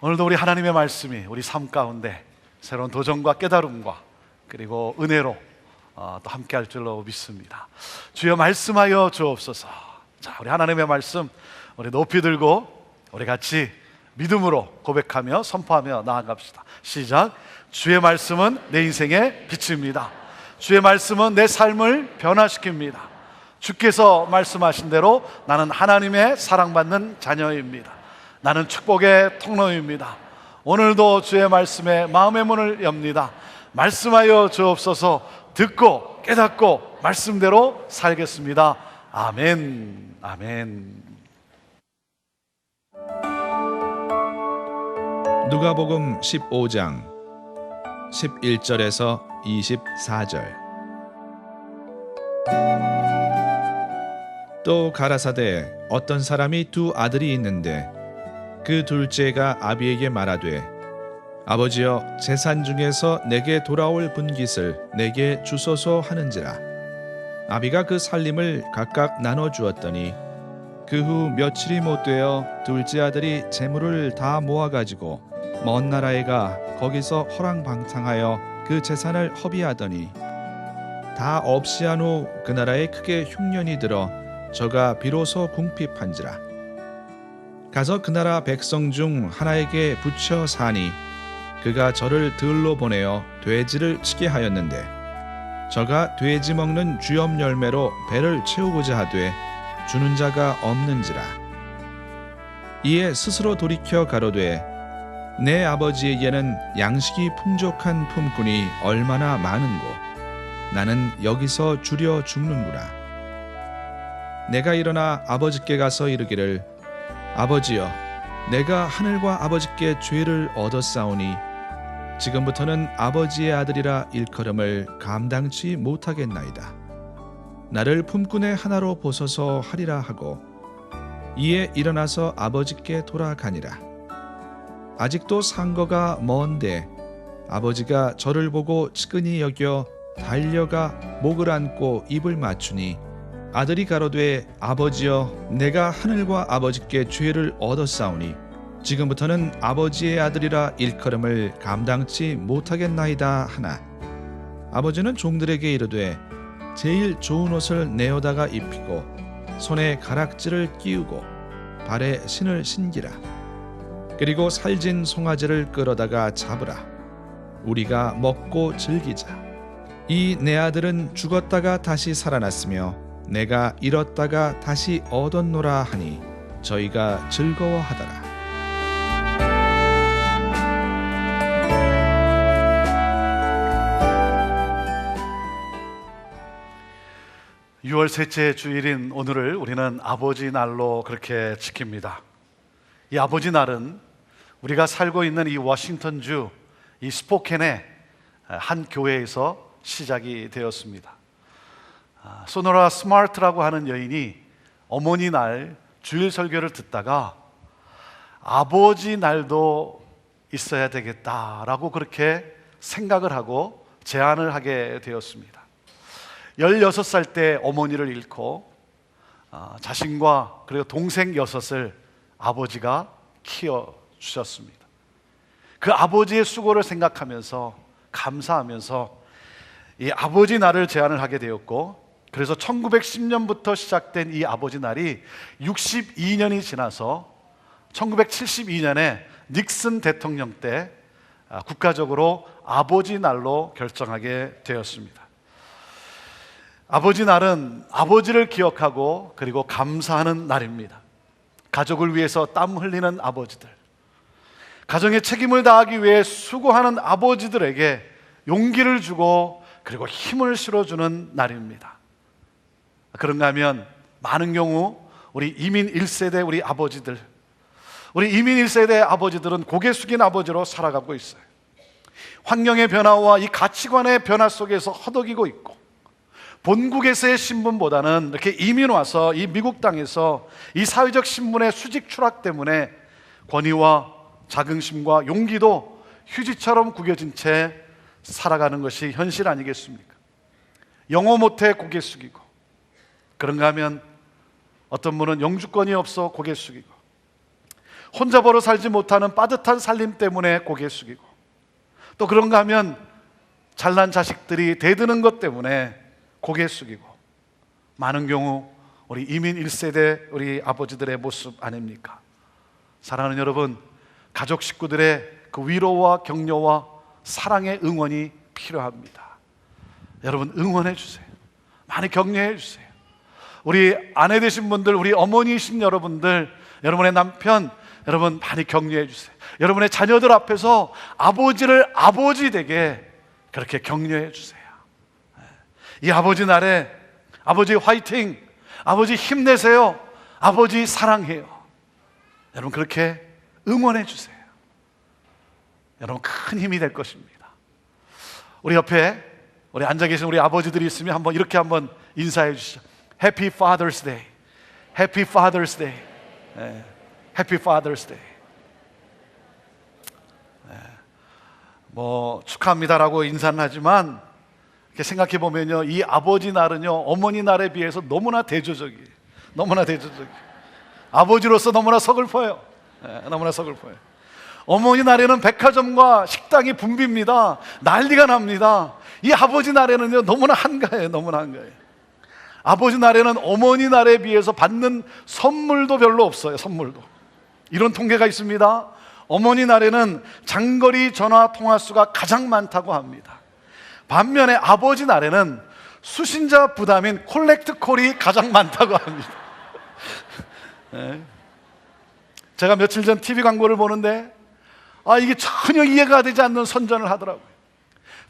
오늘도 우리 하나님의 말씀이 우리 삶 가운데 새로운 도전과 깨달음과 그리고 은혜로 또 함께 할 줄로 믿습니다. 주여 말씀하여 주옵소서. 자, 우리 하나님의 말씀 우리 높이 들고 우리 같이 믿음으로 고백하며 선포하며 나아갑시다. 시작. 주의 말씀은 내 인생의 빛입니다. 주의 말씀은 내 삶을 변화시킵니다. 주께서 말씀하신 대로 나는 하나님의 사랑받는 자녀입니다. 나는 축복의 통로입니다. 오늘도 주의 말씀에 마음의 문을 엽니다. 말씀하여 주옵소서. 듣고 깨닫고 말씀대로 살겠습니다. 아멘. 아멘. 누가복음 15장 11절에서 24절. 또 가라사대 어떤 사람이 두 아들이 있는데 그 둘째가 아비에게 말하되 아버지여 재산 중에서 내게 돌아올 분깃을 내게 주소서 하는지라. 아비가 그 살림을 각각 나눠 주었더니 그 후 며칠이 못되어 둘째 아들이 재물을 다 모아가지고 먼 나라에 가 거기서 허랑방탕하여 그 재산을 허비하더니 다 없이 한 후 그 나라에 크게 흉년이 들어 저가 비로소 궁핍한지라. 가서 그 나라 백성 중 하나에게 붙여 사니 그가 저를 들로 보내어 돼지를 치게 하였는데 저가 돼지 먹는 쥐엄 열매로 배를 채우고자 하되 주는 자가 없는지라. 이에 스스로 돌이켜 가로되 내 아버지에게는 양식이 풍족한 품꾼이 얼마나 많은고 나는 여기서 주려 죽는구나. 내가 일어나 아버지께 가서 이르기를 아버지여 내가 하늘과 아버지께 죄를 얻었사오니 지금부터는 아버지의 아들이라 일컬음을 감당치 못하겠나이다. 나를 품꾼의 하나로 보소서 하리라 하고 이에 일어나서 아버지께 돌아가니라. 아직도 상거가 먼데 아버지가 저를 보고 측은히 여겨 달려가 목을 안고 입을 맞추니 아들이 가로되 아버지여 내가 하늘과 아버지께 죄를 얻었사오니 지금부터는 아버지의 아들이라 일컬음을 감당치 못하겠나이다 하나. 아버지는 종들에게 이르되 제일 좋은 옷을 내어다가 입히고 손에 가락지를 끼우고 발에 신을 신기라. 그리고 살진 송아지를 끌어다가 잡으라. 우리가 먹고 즐기자. 이 내 아들은 죽었다가 다시 살아났으며 내가 잃었다가 다시 얻었노라 하니 저희가 즐거워하더라. 6월 셋째 주일인 오늘을 우리는 아버지 날로 그렇게 지킵니다. 이 아버지 날은 우리가 살고 있는 이 워싱턴주 이 스포켄의 한 교회에서 시작이 되었습니다. 소노라 스마트라고 하는 여인이 어머니 날 주일 설교를 듣다가 아버지 날도 있어야 되겠다라고 그렇게 생각을 하고 제안을 하게 되었습니다. 16살 때 어머니를 잃고 자신과 그리고 동생 6을 아버지가 키워주셨습니다. 그 아버지의 수고를 생각하면서 감사하면서 이 아버지 날을 제안을 하게 되었고, 그래서 1910년부터 시작된 이 아버지 날이 62년이 지나서 1972년에 닉슨 대통령 때 국가적으로 아버지 날로 결정하게 되었습니다. 아버지 날은 아버지를 기억하고 그리고 감사하는 날입니다. 가족을 위해서 땀 흘리는 아버지들, 가정의 책임을 다하기 위해 수고하는 아버지들에게 용기를 주고 그리고 힘을 실어주는 날입니다. 그런가 하면 많은 경우 우리 이민 1세대 우리 아버지들, 우리 이민 1세대 아버지들은 고개 숙인 아버지로 살아가고 있어요. 환경의 변화와 이 가치관의 변화 속에서 허덕이고 있고, 본국에서의 신분보다는 이렇게 이민 와서 이 미국 땅에서 이 사회적 신분의 수직 추락 때문에 권위와 자긍심과 용기도 휴지처럼 구겨진 채 살아가는 것이 현실 아니겠습니까? 영어 못해 고개 숙이고, 그런가 하면 어떤 분은 영주권이 없어 고개 숙이고, 혼자 벌어 살지 못하는 빠듯한 살림 때문에 고개 숙이고, 또 그런가 하면 잘난 자식들이 대드는 것 때문에 고개 숙이고, 많은 경우 우리 이민 1세대 우리 아버지들의 모습 아닙니까? 사랑하는 여러분, 가족 식구들의 그 위로와 격려와 사랑의 응원이 필요합니다. 여러분, 응원해 주세요. 많이 격려해 주세요. 우리 아내 되신 분들, 우리 어머니이신 여러분들, 여러분의 남편, 여러분 많이 격려해 주세요. 여러분의 자녀들 앞에서 아버지를 아버지 되게 그렇게 격려해 주세요. 이 아버지 날에 아버지 화이팅, 아버지 힘내세요, 아버지 사랑해요, 여러분 그렇게 응원해 주세요. 여러분 큰 힘이 될 것입니다. 우리 옆에 우리 앉아 계신 우리 아버지들이 있으면 한번 이렇게 한번 인사해 주시죠. Happy Father's Day. Happy Father's Day. 네. Happy Father's Day. 네. 뭐 축하합니다라고 인사는 하지만 이렇게 생각해 보면요, 이 아버지 날은요 어머니 날에 비해서 너무나 대조적이에요. 너무나 대조적이에요. 아버지로서 너무나 서글퍼요. 네, 너무나 서글퍼요. 어머니 날에는 백화점과 식당이 붐빕니다. 난리가 납니다. 이 아버지 날에는요 너무나 한가해요. 너무나 한가해요. 아버지 날에는 어머니 날에 비해서 받는 선물도 별로 없어요. 선물도. 이런 통계가 있습니다. 어머니 날에는 장거리 전화 통화 수가 가장 많다고 합니다. 반면에 아버지 날에는 수신자 부담인 콜렉트 콜이 가장 많다고 합니다. 네. 제가 며칠 전 TV 광고를 보는데 이게 전혀 이해가 되지 않는 선전을 하더라고요.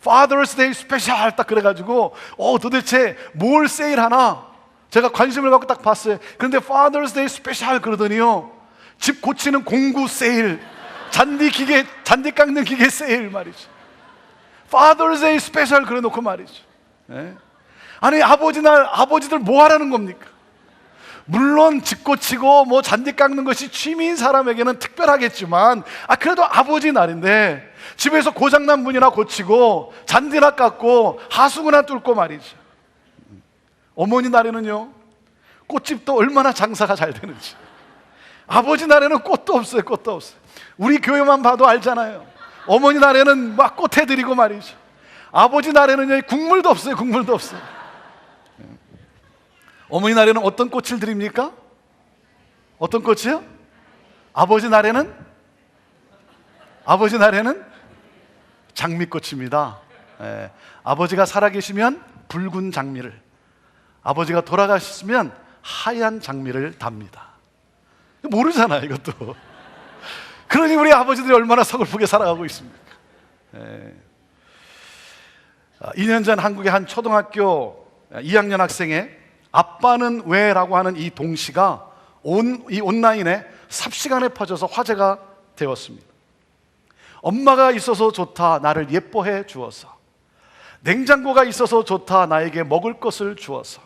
Father's Day 스페셜 딱 그래가지고 도대체 뭘 세일하나 제가 관심을 갖고 딱 봤어요. 그런데 Father's Day 스페셜 그러더니요, 집 고치는 공구 세일, 잔디 깎는 기계 세일 말이죠. Father's Day 스페셜 그래 놓고 말이죠. 네? 아니 아버지 날 아버지들 뭐 하라는 겁니까? 물론 집 고치고 뭐 잔디 깎는 것이 취미인 사람에게는 특별하겠지만 그래도 아버지 날인데 집에서 고장난 문이나 고치고 잔디나 깎고 하수구나 뚫고 말이죠. 어머니 날에는요 꽃집도 얼마나 장사가 잘 되는지. 아버지 날에는 꽃도 없어요. 꽃도 없어요. 우리 교회만 봐도 알잖아요. 어머니 날에는 막 꽃 해드리고 말이죠. 아버지 날에는요 국물도 없어요. 국물도 없어요. 어머니 날에는 어떤 꽃을 드립니까? 어떤 꽃이요? 아버지 날에는 장미꽃입니다. 예. 아버지가 살아계시면 붉은 장미를, 아버지가 돌아가셨으면 하얀 장미를 답니다. 모르잖아요 이것도. 그러니 우리 아버지들이 얼마나 서글프게 살아가고 있습니까? 예. 2년 전 한국의 한 초등학교 2학년 학생의 아빠는 왜? 라고 하는 이 동시가 이 온라인에 삽시간에 퍼져서 화제가 되었습니다. 엄마가 있어서 좋다, 나를 예뻐해 주어서. 냉장고가 있어서 좋다, 나에게 먹을 것을 주어서.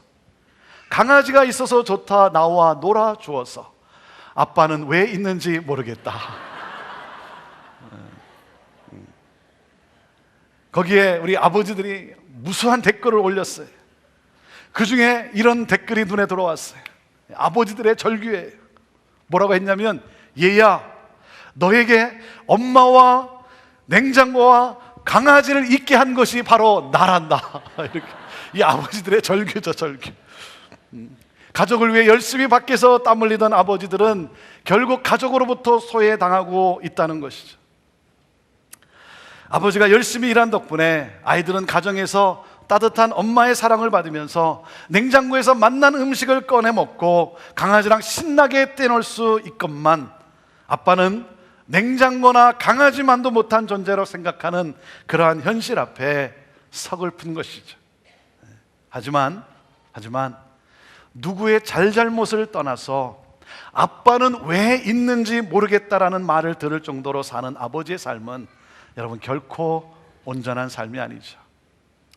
강아지가 있어서 좋다, 나와 놀아 주어서. 아빠는 왜 있는지 모르겠다. 거기에 우리 아버지들이 무수한 댓글을 올렸어요. 그 중에 이런 댓글이 눈에 들어왔어요. 아버지들의 절규예요. 뭐라고 했냐면, 얘야, 너에게 엄마와 냉장고와 강아지를 있게 한 것이 바로 나란다. 이렇게. 이 아버지들의 절규죠, 절규. 가족을 위해 열심히 밖에서 땀 흘리던 아버지들은 결국 가족으로부터 소외당하고 있다는 것이죠. 아버지가 열심히 일한 덕분에 아이들은 가정에서 따뜻한 엄마의 사랑을 받으면서 냉장고에서 맛난 음식을 꺼내 먹고 강아지랑 신나게 떼놀 수 있건만, 아빠는 냉장고나 강아지만도 못한 존재로 생각하는 그러한 현실 앞에 서글픈 것이죠. 하지만 누구의 잘잘못을 떠나서 아빠는 왜 있는지 모르겠다라는 말을 들을 정도로 사는 아버지의 삶은 여러분 결코 온전한 삶이 아니죠.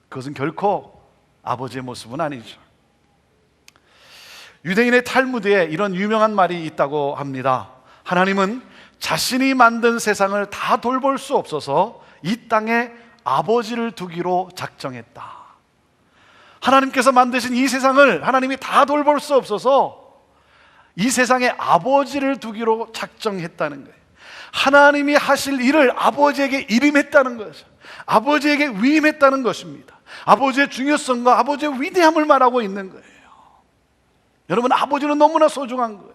그것은 결코 아버지의 모습은 아니죠. 유대인의 탈무드에 이런 유명한 말이 있다고 합니다. 하나님은 자신이 만든 세상을 다 돌볼 수 없어서 이 땅에 아버지를 두기로 작정했다. 하나님께서 만드신 이 세상을 하나님이 다 돌볼 수 없어서 이 세상에 아버지를 두기로 작정했다는 거예요. 하나님이 하실 일을 아버지에게 일임했다는 거죠. 아버지에게 위임했다는 것입니다. 아버지의 중요성과 아버지의 위대함을 말하고 있는 거예요. 여러분, 아버지는 너무나 소중한 거예요.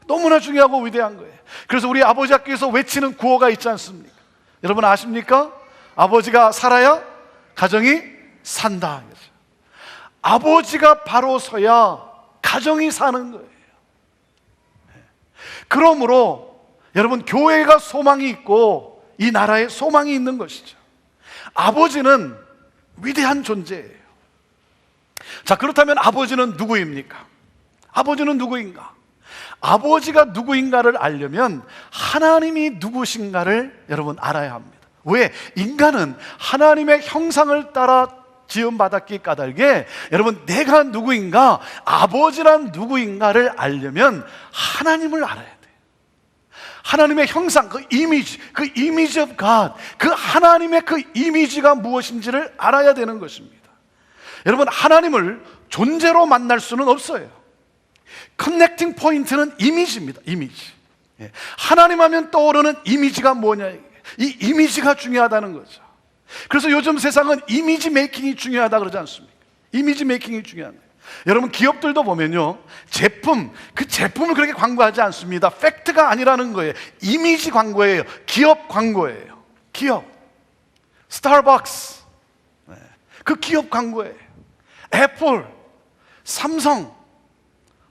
너무나 중요하고 위대한 거예요. 그래서 우리 아버지 학교에서 외치는 구호가 있지 않습니까? 여러분 아십니까? 아버지가 살아야 가정이 산다. 아버지가 바로 서야 가정이 사는 거예요. 그러므로 여러분, 교회가 소망이 있고 이 나라에 소망이 있는 것이죠. 아버지는 위대한 존재예요. 자, 그렇다면 아버지는 누구입니까? 아버지는 누구인가? 아버지가 누구인가를 알려면 하나님이 누구신가를 여러분 알아야 합니다. 왜? 인간은 하나님의 형상을 따라 지음받았기 까닭에 여러분, 내가 누구인가, 아버지란 누구인가를 알려면 하나님을 알아야 돼요. 하나님의 형상, 그 이미지 of God, 그 하나님의 그 이미지가 무엇인지를 알아야 되는 것입니다. 여러분, 하나님을 존재로 만날 수는 없어요. 커넥팅 포인트는 이미지입니다. 이미지. 하나님 하면 떠오르는 이미지가 뭐냐, 이 이미지가 중요하다는 거죠. 그래서 요즘 세상은 이미지 메이킹이 중요하다 그러지 않습니까? 이미지 메이킹이 중요한 거예요. 여러분, 기업들도 보면요, 그 제품을 그렇게 광고하지 않습니다. 팩트가 아니라는 거예요. 이미지 광고예요. 기업 광고예요. 기업. 스타벅스, 그 기업 광고예요. 애플, 삼성,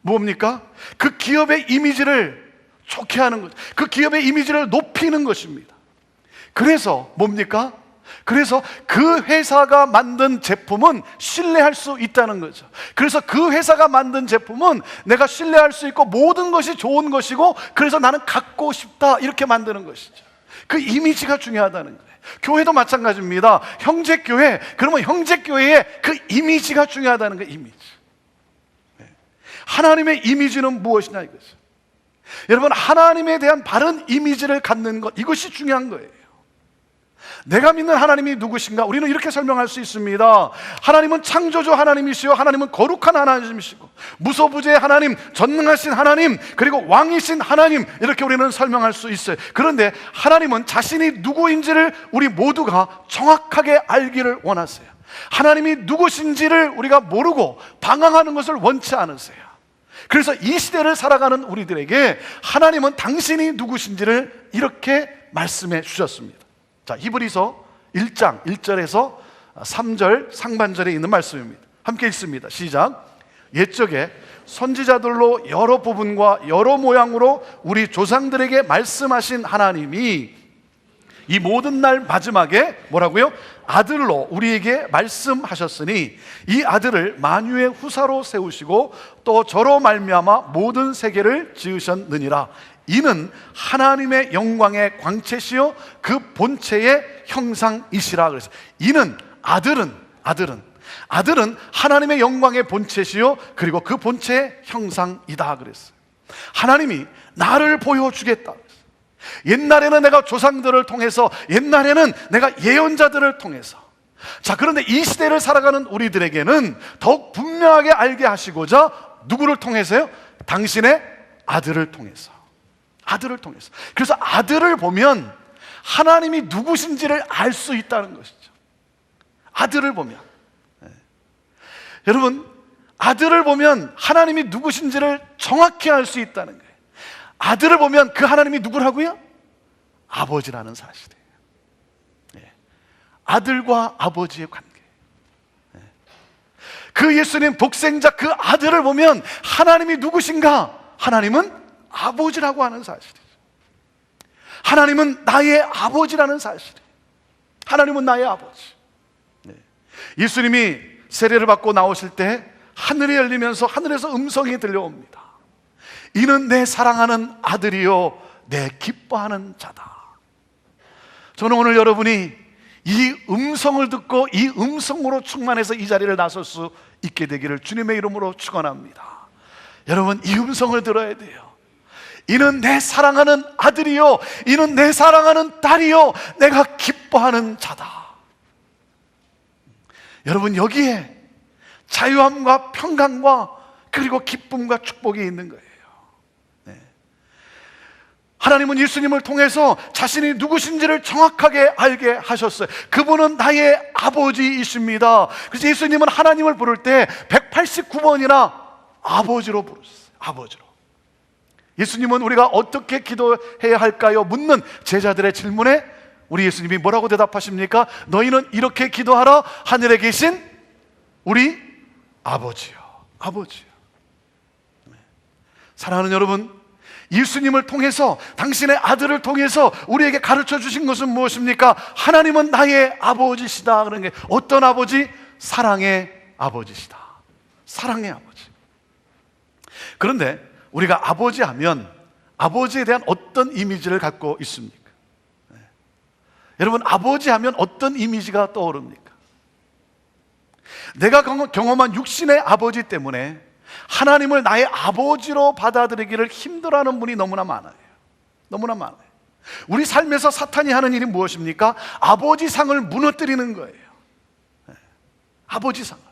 뭡니까? 그 기업의 이미지를 좋게 하는 거죠. 그 기업의 이미지를 높이는 것입니다. 그래서 뭡니까? 그래서 그 회사가 만든 제품은 신뢰할 수 있다는 거죠. 그래서 그 회사가 만든 제품은 내가 신뢰할 수 있고 모든 것이 좋은 것이고, 그래서 나는 갖고 싶다, 이렇게 만드는 것이죠. 그 이미지가 중요하다는 거예요. 교회도 마찬가지입니다. 형제교회, 그러면 형제교회의 그 이미지가 중요하다는 거예요. 이미지. 하나님의 이미지는 무엇이냐 이거죠. 여러분, 하나님에 대한 바른 이미지를 갖는 것, 이것이 중요한 거예요. 내가 믿는 하나님이 누구신가? 우리는 이렇게 설명할 수 있습니다. 하나님은 창조주 하나님이시요, 하나님은 거룩한 하나님이시고, 무소부재의 하나님, 전능하신 하나님, 그리고 왕이신 하나님, 이렇게 우리는 설명할 수 있어요. 그런데 하나님은 자신이 누구인지를 우리 모두가 정확하게 알기를 원하세요. 하나님이 누구신지를 우리가 모르고 방황하는 것을 원치 않으세요. 그래서 이 시대를 살아가는 우리들에게 하나님은 당신이 누구신지를 이렇게 말씀해 주셨습니다. 자, 히브리서 1장 1절에서 3절 상반절에 있는 말씀입니다. 함께 읽습니다. 시작. 옛적에 선지자들로 여러 부분과 여러 모양으로 우리 조상들에게 말씀하신 하나님이 이 모든 날 마지막에 뭐라고요? 아들로 우리에게 말씀하셨으니 이 아들을 만유의 후사로 세우시고 또 저로 말미암아 모든 세계를 지으셨느니라. 이는 하나님의 영광의 광채시요 그 본체의 형상이시라. 그래서 이는 아들은 하나님의 영광의 본체시요 그리고 그 본체의 형상이다 그랬어요. 하나님이 나를 보여주겠다. 옛날에는 내가 조상들을 통해서, 옛날에는 내가 예언자들을 통해서. 자, 그런데 이 시대를 살아가는 우리들에게는 더욱 분명하게 알게 하시고자 누구를 통해서요? 당신의 아들을 통해서. 아들을 통해서. 그래서 아들을 보면 하나님이 누구신지를 알 수 있다는 것이죠. 아들을 보면. 여러분, 아들을 보면 하나님이 누구신지를 정확히 알 수 있다는 거예요. 아들을 보면 그 하나님이 누구라고요? 아버지라는 사실이에요. 아들과 아버지의 관계. 그 예수님 복생자 그 아들을 보면 하나님이 누구신가? 하나님은 아버지라고 하는 사실이죠. 하나님은 나의 아버지라는 사실이에요. 하나님은 나의 아버지. 예수님이 세례를 받고 나오실 때 하늘이 열리면서 하늘에서 음성이 들려옵니다. 이는 내 사랑하는 아들이요 내 기뻐하는 자다. 저는 오늘 여러분이 이 음성을 듣고 이 음성으로 충만해서 이 자리를 나설 수 있게 되기를 주님의 이름으로 축원합니다. 여러분, 이 음성을 들어야 돼요. 이는 내 사랑하는 아들이요 이는 내 사랑하는 딸이요 내가 기뻐하는 자다. 여러분, 여기에 자유함과 평강과 그리고 기쁨과 축복이 있는 거예요. 하나님은 예수님을 통해서 자신이 누구신지를 정확하게 알게 하셨어요. 그분은 나의 아버지이십니다. 그래서 예수님은 하나님을 부를 때 189번이나 아버지로 부르셨어요. 아버지로. 예수님은 우리가 어떻게 기도해야 할까요? 묻는 제자들의 질문에 우리 예수님이 뭐라고 대답하십니까? 너희는 이렇게 기도하라. 하늘에 계신 우리 아버지요. 아버지요. 사랑하는 여러분, 예수님을 통해서, 당신의 아들을 통해서 우리에게 가르쳐 주신 것은 무엇입니까? 하나님은 나의 아버지시다. 그런 게 어떤 아버지? 사랑의 아버지시다. 사랑의 아버지. 그런데 우리가 아버지 하면 아버지에 대한 어떤 이미지를 갖고 있습니까? 여러분, 아버지 하면 어떤 이미지가 떠오릅니까? 내가 경험한 육신의 아버지 때문에 하나님을 나의 아버지로 받아들이기를 힘들어하는 분이 너무나 많아요. 너무나 많아요. 우리 삶에서 사탄이 하는 일이 무엇입니까? 아버지상을 무너뜨리는 거예요. 아버지상을.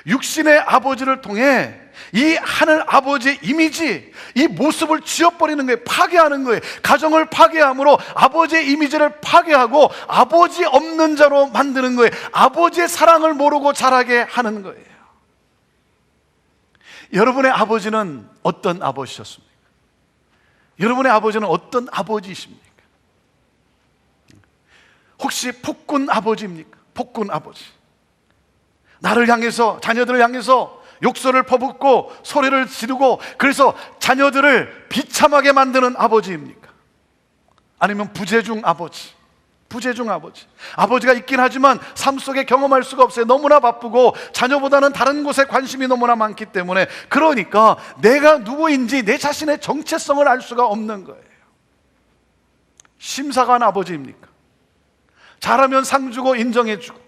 육신의 아버지를 통해 이 하늘 아버지의 이미지, 이 모습을 지워버리는 거예요. 파괴하는 거예요. 가정을 파괴함으로 아버지의 이미지를 파괴하고 아버지 없는 자로 만드는 거예요. 아버지의 사랑을 모르고 자라게 하는 거예요. 여러분의 아버지는 어떤 아버지셨습니까? 여러분의 아버지는 어떤 아버지이십니까? 혹시 폭군 아버지입니까? 폭군 아버지. 나를 향해서, 자녀들을 향해서 욕설을 퍼붓고 소리를 지르고 그래서 자녀들을 비참하게 만드는 아버지입니까? 아니면 부재중 아버지. 부재중 아버지. 아버지가 있긴 하지만 삶 속에 경험할 수가 없어요. 너무나 바쁘고 자녀보다는 다른 곳에 관심이 너무나 많기 때문에. 그러니까 내가 누구인지 내 자신의 정체성을 알 수가 없는 거예요. 심사관 아버지입니까? 잘하면 상 주고 인정해 주고,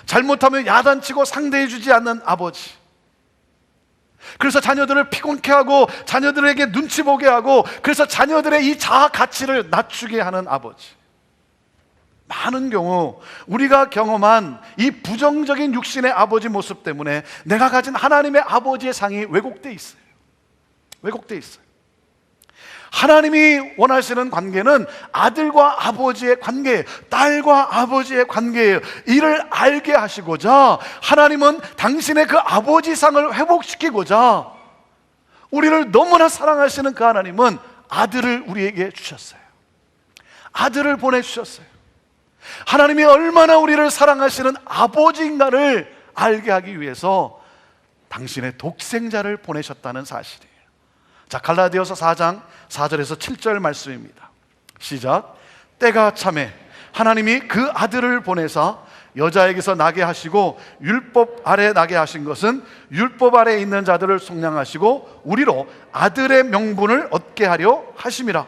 잘못하면 야단치고 상대해 주지 않는 아버지. 그래서 자녀들을 피곤케 하고 자녀들에게 눈치 보게 하고 그래서 자녀들의 이 자아 가치를 낮추게 하는 아버지. 많은 경우 우리가 경험한 이 부정적인 육신의 아버지 모습 때문에 내가 가진 하나님의 아버지의 상이 왜곡되어 있어요. 왜곡되어 있어요. 하나님이 원하시는 관계는 아들과 아버지의 관계예요. 딸과 아버지의 관계예요. 이를 알게 하시고자 하나님은 당신의 그 아버지상을 회복시키고자 우리를 너무나 사랑하시는 그 하나님은 아들을 우리에게 주셨어요. 아들을 보내주셨어요. 하나님이 얼마나 우리를 사랑하시는 아버지인가를 알게 하기 위해서 당신의 독생자를 보내셨다는 사실이에요. 자, 갈라디아서 4장 4절에서 7절 말씀입니다. 시작. 때가 차매 하나님이 그 아들을 보내사 여자에게서 나게 하시고 율법 아래 나게 하신 것은 율법 아래 있는 자들을 속량하시고 우리로 아들의 명분을 얻게 하려 하심이라.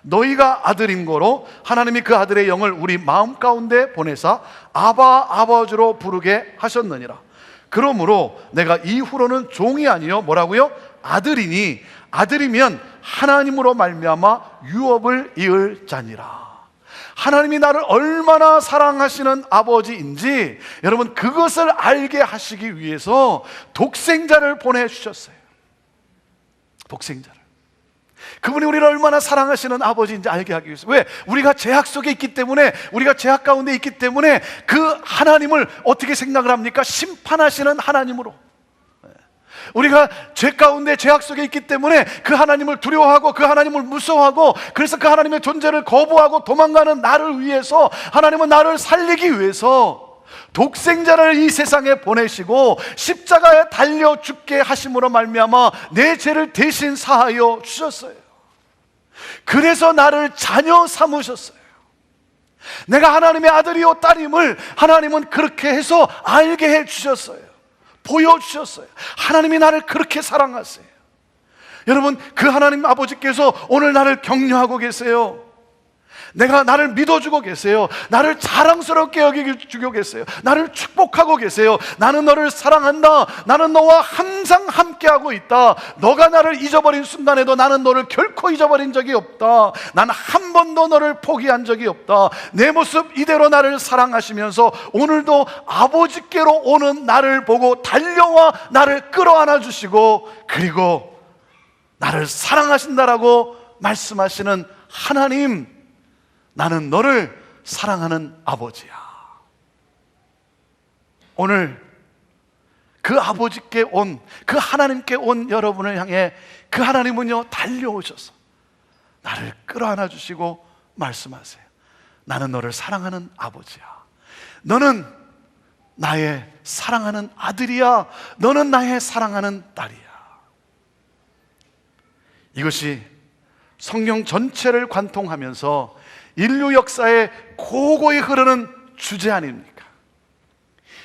너희가 아들인 거로 하나님이 그 아들의 영을 우리 마음 가운데 보내사 아바 아버지로 부르게 하셨느니라. 그러므로 내가 이후로는 종이 아니요 뭐라고요? 아들이니 아들이면 하나님으로 말미암아 유업을 이을 자니라. 하나님이 나를 얼마나 사랑하시는 아버지인지 여러분 그것을 알게 하시기 위해서 독생자를 보내주셨어요. 독생자를. 그분이 우리를 얼마나 사랑하시는 아버지인지 알게 하기 위해서. 왜? 우리가 죄악 속에 있기 때문에, 우리가 죄악 가운데 있기 때문에 그 하나님을 어떻게 생각을 합니까? 심판하시는 하나님으로. 우리가 죄 가운데 죄악 속에 있기 때문에 그 하나님을 두려워하고 그 하나님을 무서워하고 그래서 그 하나님의 존재를 거부하고 도망가는 나를 위해서 하나님은 나를 살리기 위해서 독생자를 이 세상에 보내시고 십자가에 달려 죽게 하심으로 말미암아 내 죄를 대신 사하여 주셨어요. 그래서 나를 자녀 삼으셨어요. 내가 하나님의 아들이요 딸임을 하나님은 그렇게 해서 알게 해주셨어요. 보여주셨어요. 하나님이 나를 그렇게 사랑하세요. 여러분, 그 하나님 아버지께서 오늘 나를 격려하고 계세요. 나를 믿어주고 계세요. 나를 자랑스럽게 여기주고 계세요. 나를 축복하고 계세요. 나는 너를 사랑한다. 나는 너와 항상 함께하고 있다. 너가 나를 잊어버린 순간에도 나는 너를 결코 잊어버린 적이 없다. 나는 한 번도 너를 포기한 적이 없다. 내 모습 이대로 나를 사랑하시면서 오늘도 아버지께로 오는 나를 보고 달려와 나를 끌어안아 주시고 그리고 나를 사랑하신다라고 말씀하시는 하나님, 나는 너를 사랑하는 아버지야. 오늘 그 아버지께 온, 그 하나님께 온 여러분을 향해 그 하나님은요 달려오셔서 나를 끌어안아 주시고 말씀하세요. 나는 너를 사랑하는 아버지야. 너는 나의 사랑하는 아들이야. 너는 나의 사랑하는 딸이야. 이것이 성경 전체를 관통하면서 인류 역사에 고고히 흐르는 주제 아닙니까?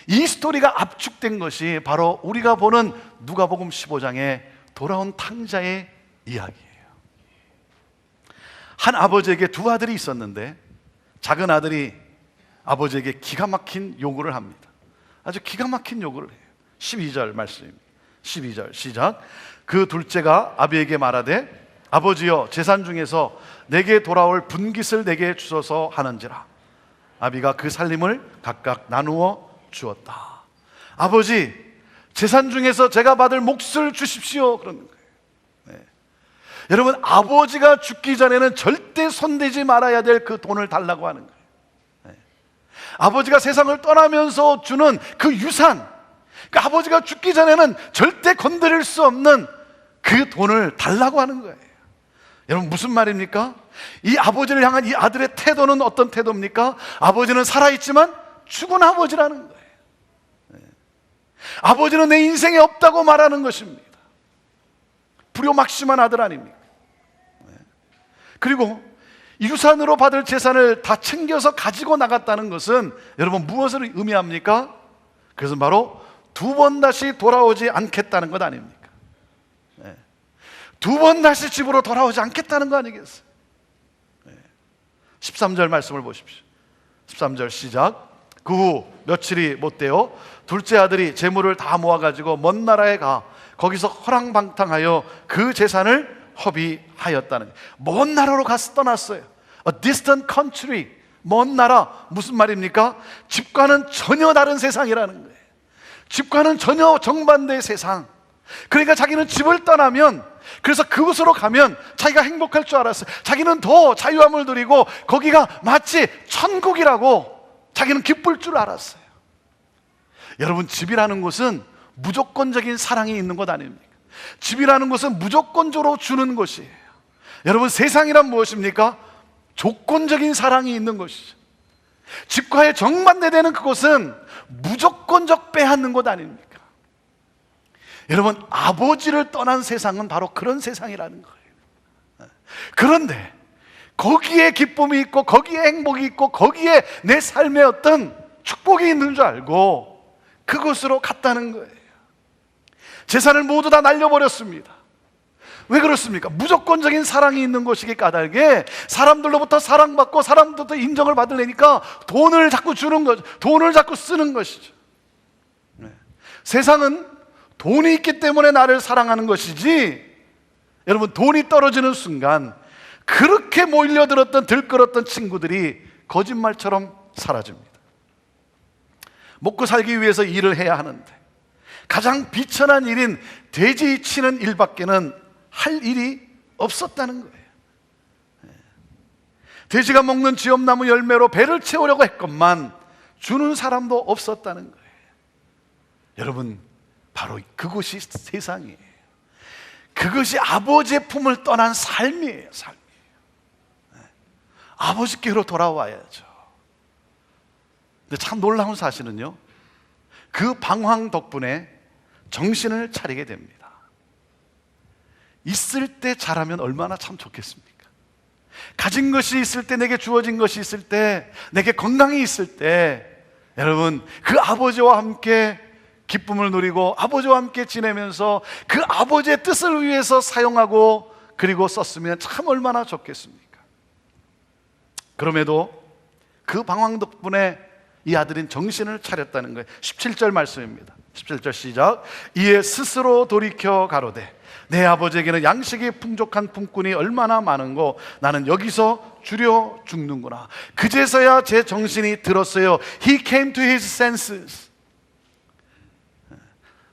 이 스토리가 압축된 것이 바로 우리가 보는 누가복음 15장의 돌아온 탕자의 이야기예요. 한 아버지에게 두 아들이 있었는데 작은 아들이 아버지에게 기가 막힌 요구를 합니다. 아주 기가 막힌 요구를 해요. 12절 말씀입니다. 12절 시작. 그 둘째가 아비에게 말하되 아버지여, 재산 중에서 내게 돌아올 분깃을 내게 주소서 하는지라. 아비가 그 살림을 각각 나누어 주었다. 아버지, 재산 중에서 제가 받을 몫을 주십시오. 그러는 거예요. 네. 여러분, 아버지가 죽기 전에는 절대 손대지 말아야 될 그 돈을 달라고 하는 거예요. 네. 아버지가 세상을 떠나면서 주는 그 유산, 그 아버지가 죽기 전에는 절대 건드릴 수 없는 그 돈을 달라고 하는 거예요. 여러분, 무슨 말입니까? 이 아버지를 향한 이 아들의 태도는 어떤 태도입니까? 아버지는 살아있지만 죽은 아버지라는 거예요. 네. 아버지는 내 인생에 없다고 말하는 것입니다. 불효막심한 아들 아닙니까? 네. 그리고 유산으로 받을 재산을 다 챙겨서 가지고 나갔다는 것은 여러분 무엇을 의미합니까? 그래서 바로 두 번 다시 돌아오지 않겠다는 것 아닙니까? 네. 두 번 다시 집으로 돌아오지 않겠다는 거 아니겠어요? 네. 13절 말씀을 보십시오. 13절 시작. 그 후 며칠이 못되어 둘째 아들이 재물을 다 모아가지고 먼 나라에 가 거기서 허랑방탕하여 그 재산을 허비하였다는 거예요. 먼 나라로 가서 떠났어요. A distant country. 먼 나라. 무슨 말입니까? 집과는 전혀 다른 세상이라는 거예요. 집과는 전혀 정반대의 세상. 그러니까 자기는 집을 떠나면, 그래서 그곳으로 가면 자기가 행복할 줄 알았어요. 자기는 더 자유함을 누리고 거기가 마치 천국이라고 자기는 기쁠 줄 알았어요. 여러분, 집이라는 곳은 무조건적인 사랑이 있는 것 아닙니까? 집이라는 것은 무조건적으로 주는 것이에요. 여러분, 세상이란 무엇입니까? 조건적인 사랑이 있는 것이죠. 집과의 정반대되는 그곳은 무조건적 빼앗는 것 아닙니까? 여러분, 아버지를 떠난 세상은 바로 그런 세상이라는 거예요. 그런데 거기에 기쁨이 있고 거기에 행복이 있고 거기에 내 삶에 어떤 축복이 있는 줄 알고 그곳으로 갔다는 거예요. 재산을 모두 다 날려버렸습니다. 왜 그렇습니까? 무조건적인 사랑이 있는 곳이기 까닭에 사람들로부터 사랑받고 사람들로부터 인정을 받으려니까 돈을 자꾸 주는 거죠. 돈을 자꾸 쓰는 것이죠. 네. 세상은 돈이 있기 때문에 나를 사랑하는 것이지, 여러분, 돈이 떨어지는 순간 그렇게 몰려들었던 들끓었던 친구들이 거짓말처럼 사라집니다. 먹고 살기 위해서 일을 해야 하는데 가장 비천한 일인 돼지 치는 일밖에는 할 일이 없었다는 거예요. 돼지가 먹는 지엄나무 열매로 배를 채우려고 했건만 주는 사람도 없었다는 거예요. 여러분, 바로 그것이 세상이에요. 그것이 아버지의 품을 떠난 삶이에요. 삶이에요. 아버지께로 돌아와야죠. 근데 참 놀라운 사실은요, 그 방황 덕분에 정신을 차리게 됩니다. 있을 때 잘하면 얼마나 참 좋겠습니까? 가진 것이 있을 때, 내게 주어진 것이 있을 때, 내게 건강이 있을 때, 여러분, 그 아버지와 함께 기쁨을 누리고 아버지와 함께 지내면서 그 아버지의 뜻을 위해서 사용하고 그리고 썼으면 참 얼마나 좋겠습니까? 그럼에도 그 방황 덕분에 이 아들은 정신을 차렸다는 거예요. 17절 말씀입니다. 17절 시작. 이에 스스로 돌이켜 가로되 내 아버지에게는 양식이 풍족한 품꾼이 얼마나 많은고 나는 여기서 줄여 죽는구나. 그제서야 제 정신이 들었어요. He came to his senses.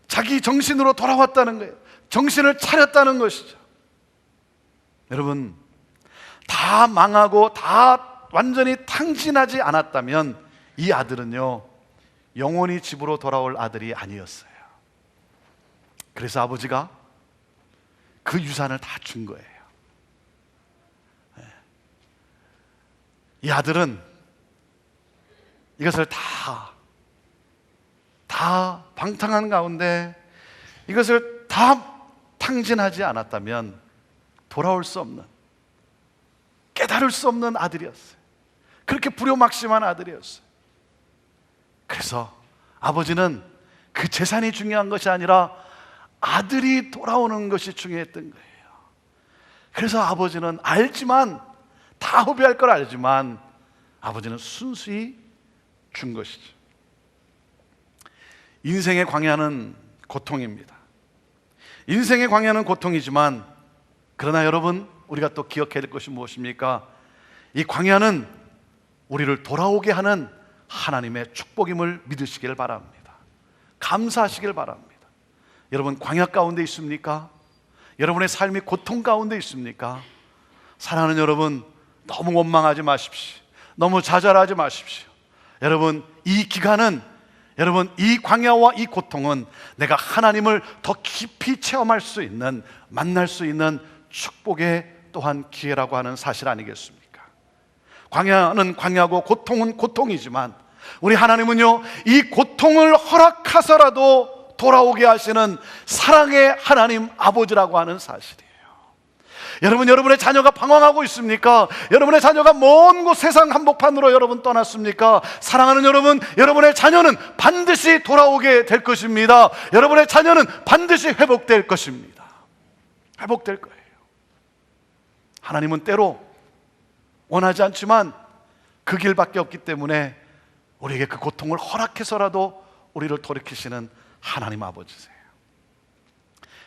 자기 정신으로 돌아왔다는 거예요. 정신을 차렸다는 것이죠. 여러분, 다 망하고 다 완전히 탕진하지 않았다면 이 아들은요, 영원히 집으로 돌아올 아들이 아니었어요. 그래서 아버지가 그 유산을 다 준 거예요. 이 아들은 이것을 다 방탕한 가운데 이것을 다 탕진하지 않았다면 돌아올 수 없는, 깨달을 수 없는 아들이었어요. 그렇게 불효막심한 아들이었어요. 그래서 아버지는 그 재산이 중요한 것이 아니라 아들이 돌아오는 것이 중요했던 거예요. 그래서 아버지는 알지만, 다 후회할 걸 알지만 아버지는 순수히 준 것이죠. 인생의 광야는 고통입니다. 인생의 광야는 고통이지만, 그러나 여러분, 우리가 또 기억해야 될 것이 무엇입니까? 이 광야는 우리를 돌아오게 하는 하나님의 축복임을 믿으시길 바랍니다. 감사하시길 바랍니다. 여러분, 광야 가운데 있습니까? 여러분의 삶이 고통 가운데 있습니까? 사랑하는 여러분, 너무 원망하지 마십시오. 너무 좌절하지 마십시오. 여러분, 이 기간은, 여러분, 이 광야와 이 고통은 내가 하나님을 더 깊이 체험할 수 있는, 만날 수 있는 축복의 또한 기회라고 하는 사실 아니겠습니까? 광야는 광야고 고통은 고통이지만 우리 하나님은요, 이 고통을 허락하서라도 돌아오게 하시는 사랑의 하나님 아버지라고 하는 사실이에요. 여러분, 여러분의 자녀가 방황하고 있습니까? 여러분의 자녀가 먼 곳 세상 한복판으로 여러분 떠났습니까? 사랑하는 여러분, 여러분의 자녀는 반드시 돌아오게 될 것입니다. 여러분의 자녀는 반드시 회복될 것입니다. 회복될 거예요. 하나님은 때로 원하지 않지만 그 길밖에 없기 때문에 우리에게 그 고통을 허락해서라도 우리를 돌이키시는 하나님 아버지세요.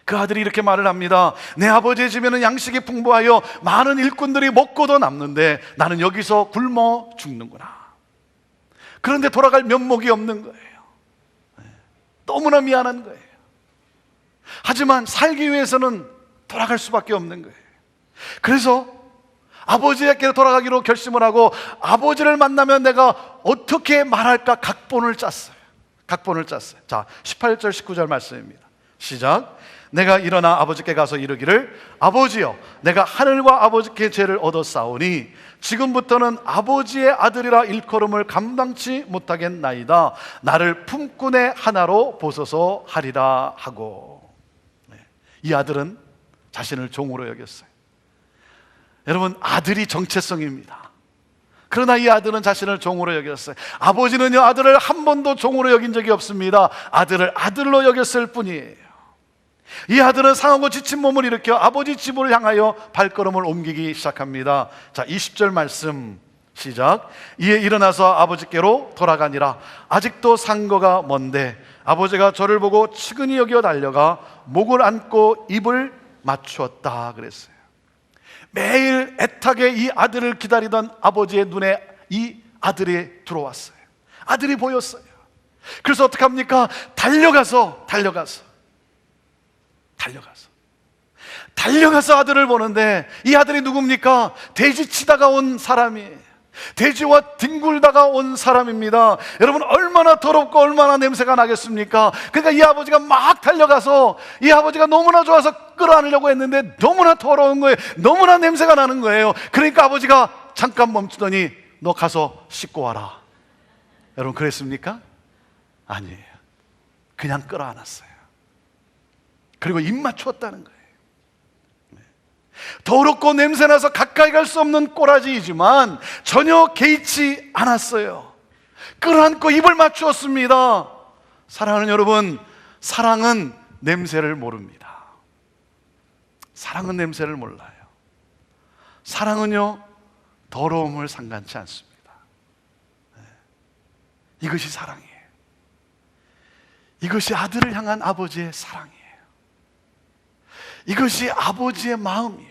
그 아들이 이렇게 말을 합니다. 내 아버지의 집에는 양식이 풍부하여 많은 일꾼들이 먹고도 남는데 나는 여기서 굶어 죽는구나. 그런데 돌아갈 면목이 없는 거예요. 너무나 미안한 거예요. 하지만 살기 위해서는 돌아갈 수밖에 없는 거예요. 그래서 아버지에게 돌아가기로 결심을 하고, 아버지를 만나면 내가 어떻게 말할까 각본을 짰어요. 자, 18절 19절 말씀입니다. 시작. 내가 일어나 아버지께 가서 이르기를, 아버지여, 내가 하늘과 아버지께 죄를 얻었사오니 지금부터는 아버지의 아들이라 일컬음을 감당치 못하겠나이다. 나를 품꾼의 하나로 보소서 하리라 하고. 이 아들은 자신을 종으로 여겼어요. 여러분, 아들이 정체성입니다. 그러나 이 아들은 자신을 종으로 여겼어요. 아버지는요, 아들을 한 번도 종으로 여긴 적이 없습니다. 아들을 아들로 여겼을 뿐이에요. 이 아들은 상하고 지친 몸을 일으켜 아버지 집을 향하여 발걸음을 옮기기 시작합니다. 자, 20절 말씀 시작. 이에 일어나서 아버지께로 돌아가니라. 아직도 상거가 먼데 아버지가 저를 보고 측은히 여겨 달려가 목을 안고 입을 맞추었다 그랬어요. 매일 애타게 이 아들을 기다리던 아버지의 눈에 이 아들이 들어왔어요. 아들이 보였어요. 그래서 어떻게 합니까? 달려가서 아들을 보는데, 이 아들이 누굽니까? 돼지 치다가 온 사람이에요. 돼지와 뒹굴다가 온 사람입니다. 여러분, 얼마나 더럽고 얼마나 냄새가 나겠습니까? 그러니까 이 아버지가 막 달려가서, 이 아버지가 너무나 좋아서 끌어안으려고 했는데 너무나 더러운 거예요. 너무나 냄새가 나는 거예요. 그러니까 아버지가 잠깐 멈추더니 너 가서 씻고 와라. 여러분, 그랬습니까? 아니에요. 그냥 끌어안았어요. 그리고 입 맞추었다는 거예요. 더럽고 냄새나서 가까이 갈 수 없는 꼬라지이지만 전혀 개의치 않았어요. 끌어안고 입을 맞추었습니다. 사랑하는 여러분, 사랑은 냄새를 모릅니다. 사랑은 냄새를 몰라요. 사랑은요, 더러움을 상관치 않습니다. 이것이 사랑이에요. 이것이 아들을 향한 아버지의 사랑이에요. 이것이 아버지의 마음이에요.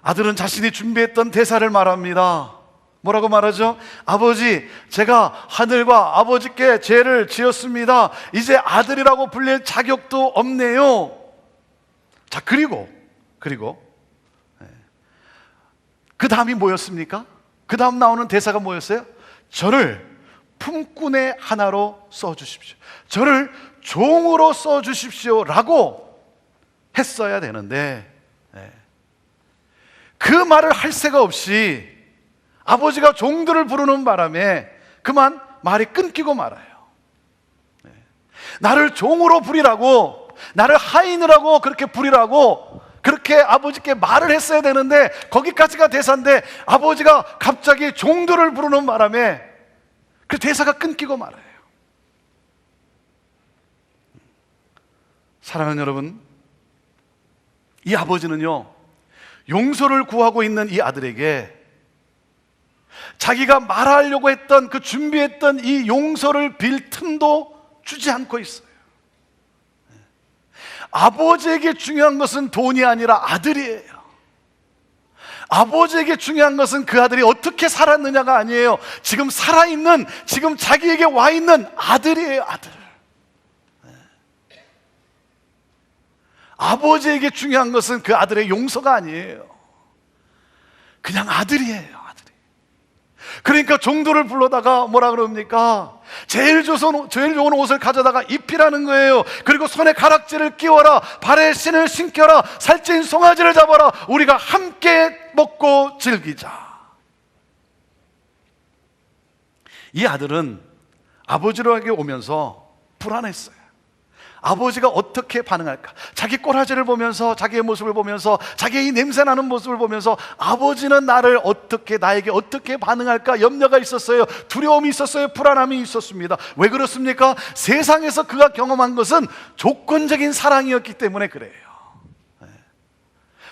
아들은 자신이 준비했던 대사를 말합니다. 뭐라고 말하죠? 아버지, 제가 하늘과 아버지께 죄를 지었습니다. 이제 아들이라고 불릴 자격도 없네요. 자, 그리고 그리고 그 다음이 뭐였습니까? 그 다음 나오는 대사가 뭐였어요? 저를 품꾼의 하나로 써주십시오. 저를 종으로 써주십시오 라고 했어야 되는데 그 말을 할 새가 없이 아버지가 종들을 부르는 바람에 그만 말이 끊기고 말아요. 나를 종으로 부리라고, 나를 하인이라고 그렇게 부리라고 그렇게 아버지께 말을 했어야 되는데 거기까지가 대사인데 아버지가 갑자기 종들을 부르는 바람에 그 대사가 끊기고 말아요. 사랑하는 여러분, 이 아버지는요 용서를 구하고 있는 이 아들에게 자기가 말하려고 했던 그 준비했던 이 용서를 빌 틈도 주지 않고 있어요. 아버지에게 중요한 것은 돈이 아니라 아들이에요. 아버지에게 중요한 것은 그 아들이 어떻게 살았느냐가 아니에요. 지금 살아있는, 지금 자기에게 와 있는 아들이에요. 아들. 아버지에게 중요한 것은 그 아들의 용서가 아니에요. 그냥 아들이에요. 아들이. 그러니까 종들을 불러다가 뭐라 그럽니까? 제일 좋은 옷을 가져다가 입히라는 거예요. 그리고 손에 가락지를 끼워라, 발에 신을 신겨라, 살찐 송아지를 잡아라, 우리가 함께 먹고 즐기자. 이 아들은 아버지로에게 오면서 불안했어요. 아버지가 어떻게 반응할까? 자기 꼬라지를 보면서, 자기의 모습을 보면서, 자기의 이 냄새나는 모습을 보면서 아버지는 나에게 어떻게 반응할까 염려가 있었어요. 두려움이 있었어요. 불안함이 있었습니다. 왜 그렇습니까? 세상에서 그가 경험한 것은 조건적인 사랑이었기 때문에 그래요.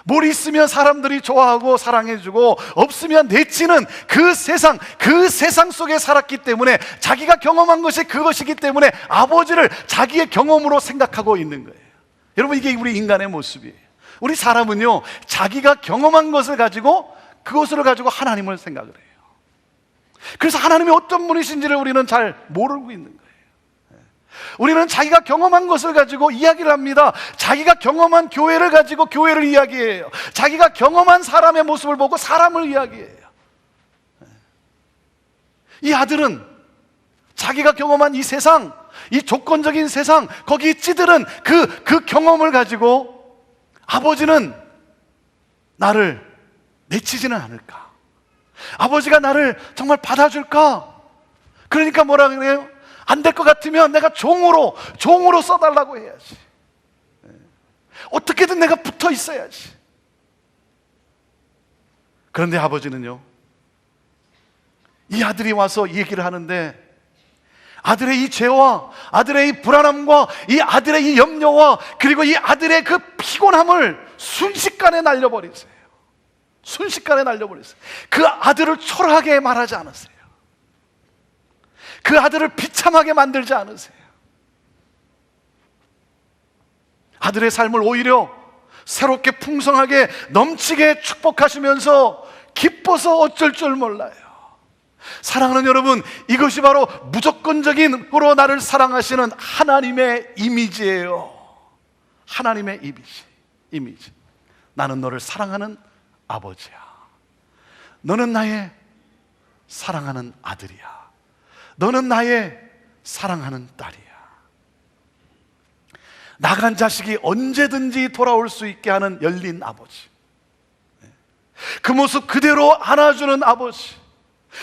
뭘 있으면 사람들이 좋아하고 사랑해주고 없으면 내치는 그 세상 속에 살았기 때문에 자기가 경험한 것이 그것이기 때문에 아버지를 자기의 경험으로 생각하고 있는 거예요. 여러분, 이게 우리 인간의 모습이에요. 우리 사람은요 자기가 경험한 것을 가지고 그것을 가지고 하나님을 생각을 해요. 그래서 하나님이 어떤 분이신지를 우리는 잘 모르고 있는 거예요. 우리는 자기가 경험한 것을 가지고 이야기를 합니다. 자기가 경험한 교회를 가지고 교회를 이야기해요. 자기가 경험한 사람의 모습을 보고 사람을 이야기해요. 이 아들은 자기가 경험한 이 세상, 이 조건적인 세상, 거기 찌들은 그 경험을 가지고 아버지는 나를 내치지는 않을까? 아버지가 나를 정말 받아줄까? 그러니까 뭐라 그래요? 안 될 것 같으면 내가 종으로 써달라고 해야지. 어떻게든 내가 붙어 있어야지. 그런데 아버지는요, 이 아들이 와서 얘기를 하는데 아들의 이 죄와 아들의 이 불안함과 이 아들의 이 염려와 그리고 이 아들의 그 피곤함을 순식간에 날려버리세요. 순식간에 날려버리세요. 그 아들을 초라하게 말하지 않으세요. 그 아들을 비참하게 만들지 않으세요. 아들의 삶을 오히려 새롭게 풍성하게 넘치게 축복하시면서 기뻐서 어쩔 줄 몰라요. 사랑하는 여러분, 이것이 바로 무조건적인으로 나를 사랑하시는 하나님의 이미지예요. 하나님의 이미지. 나는 너를 사랑하는 아버지야. 너는 나의 사랑하는 아들이야. 너는 나의 사랑하는 딸이야. 나간 자식이 언제든지 돌아올 수 있게 하는 열린 아버지, 그 모습 그대로 안아주는 아버지.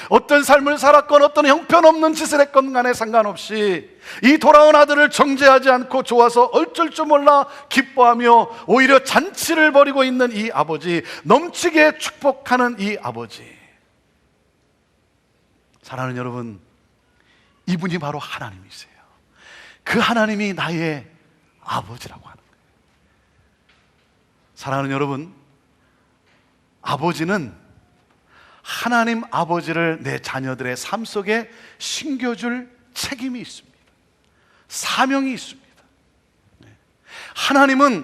어떤 삶을 살았건 어떤 형편없는 짓을 했건 간에 상관없이 이 돌아온 아들을 정죄하지 않고 좋아서 어쩔 줄 몰라 기뻐하며 오히려 잔치를 벌이고 있는 이 아버지, 넘치게 축복하는 이 아버지. 사랑하는 여러분, 이분이 바로 하나님이세요. 그 하나님이 나의 아버지라고 하는 거예요. 사랑하는 여러분, 아버지는 하나님 아버지를 내 자녀들의 삶 속에 심겨줄 책임이 있습니다. 사명이 있습니다. 하나님은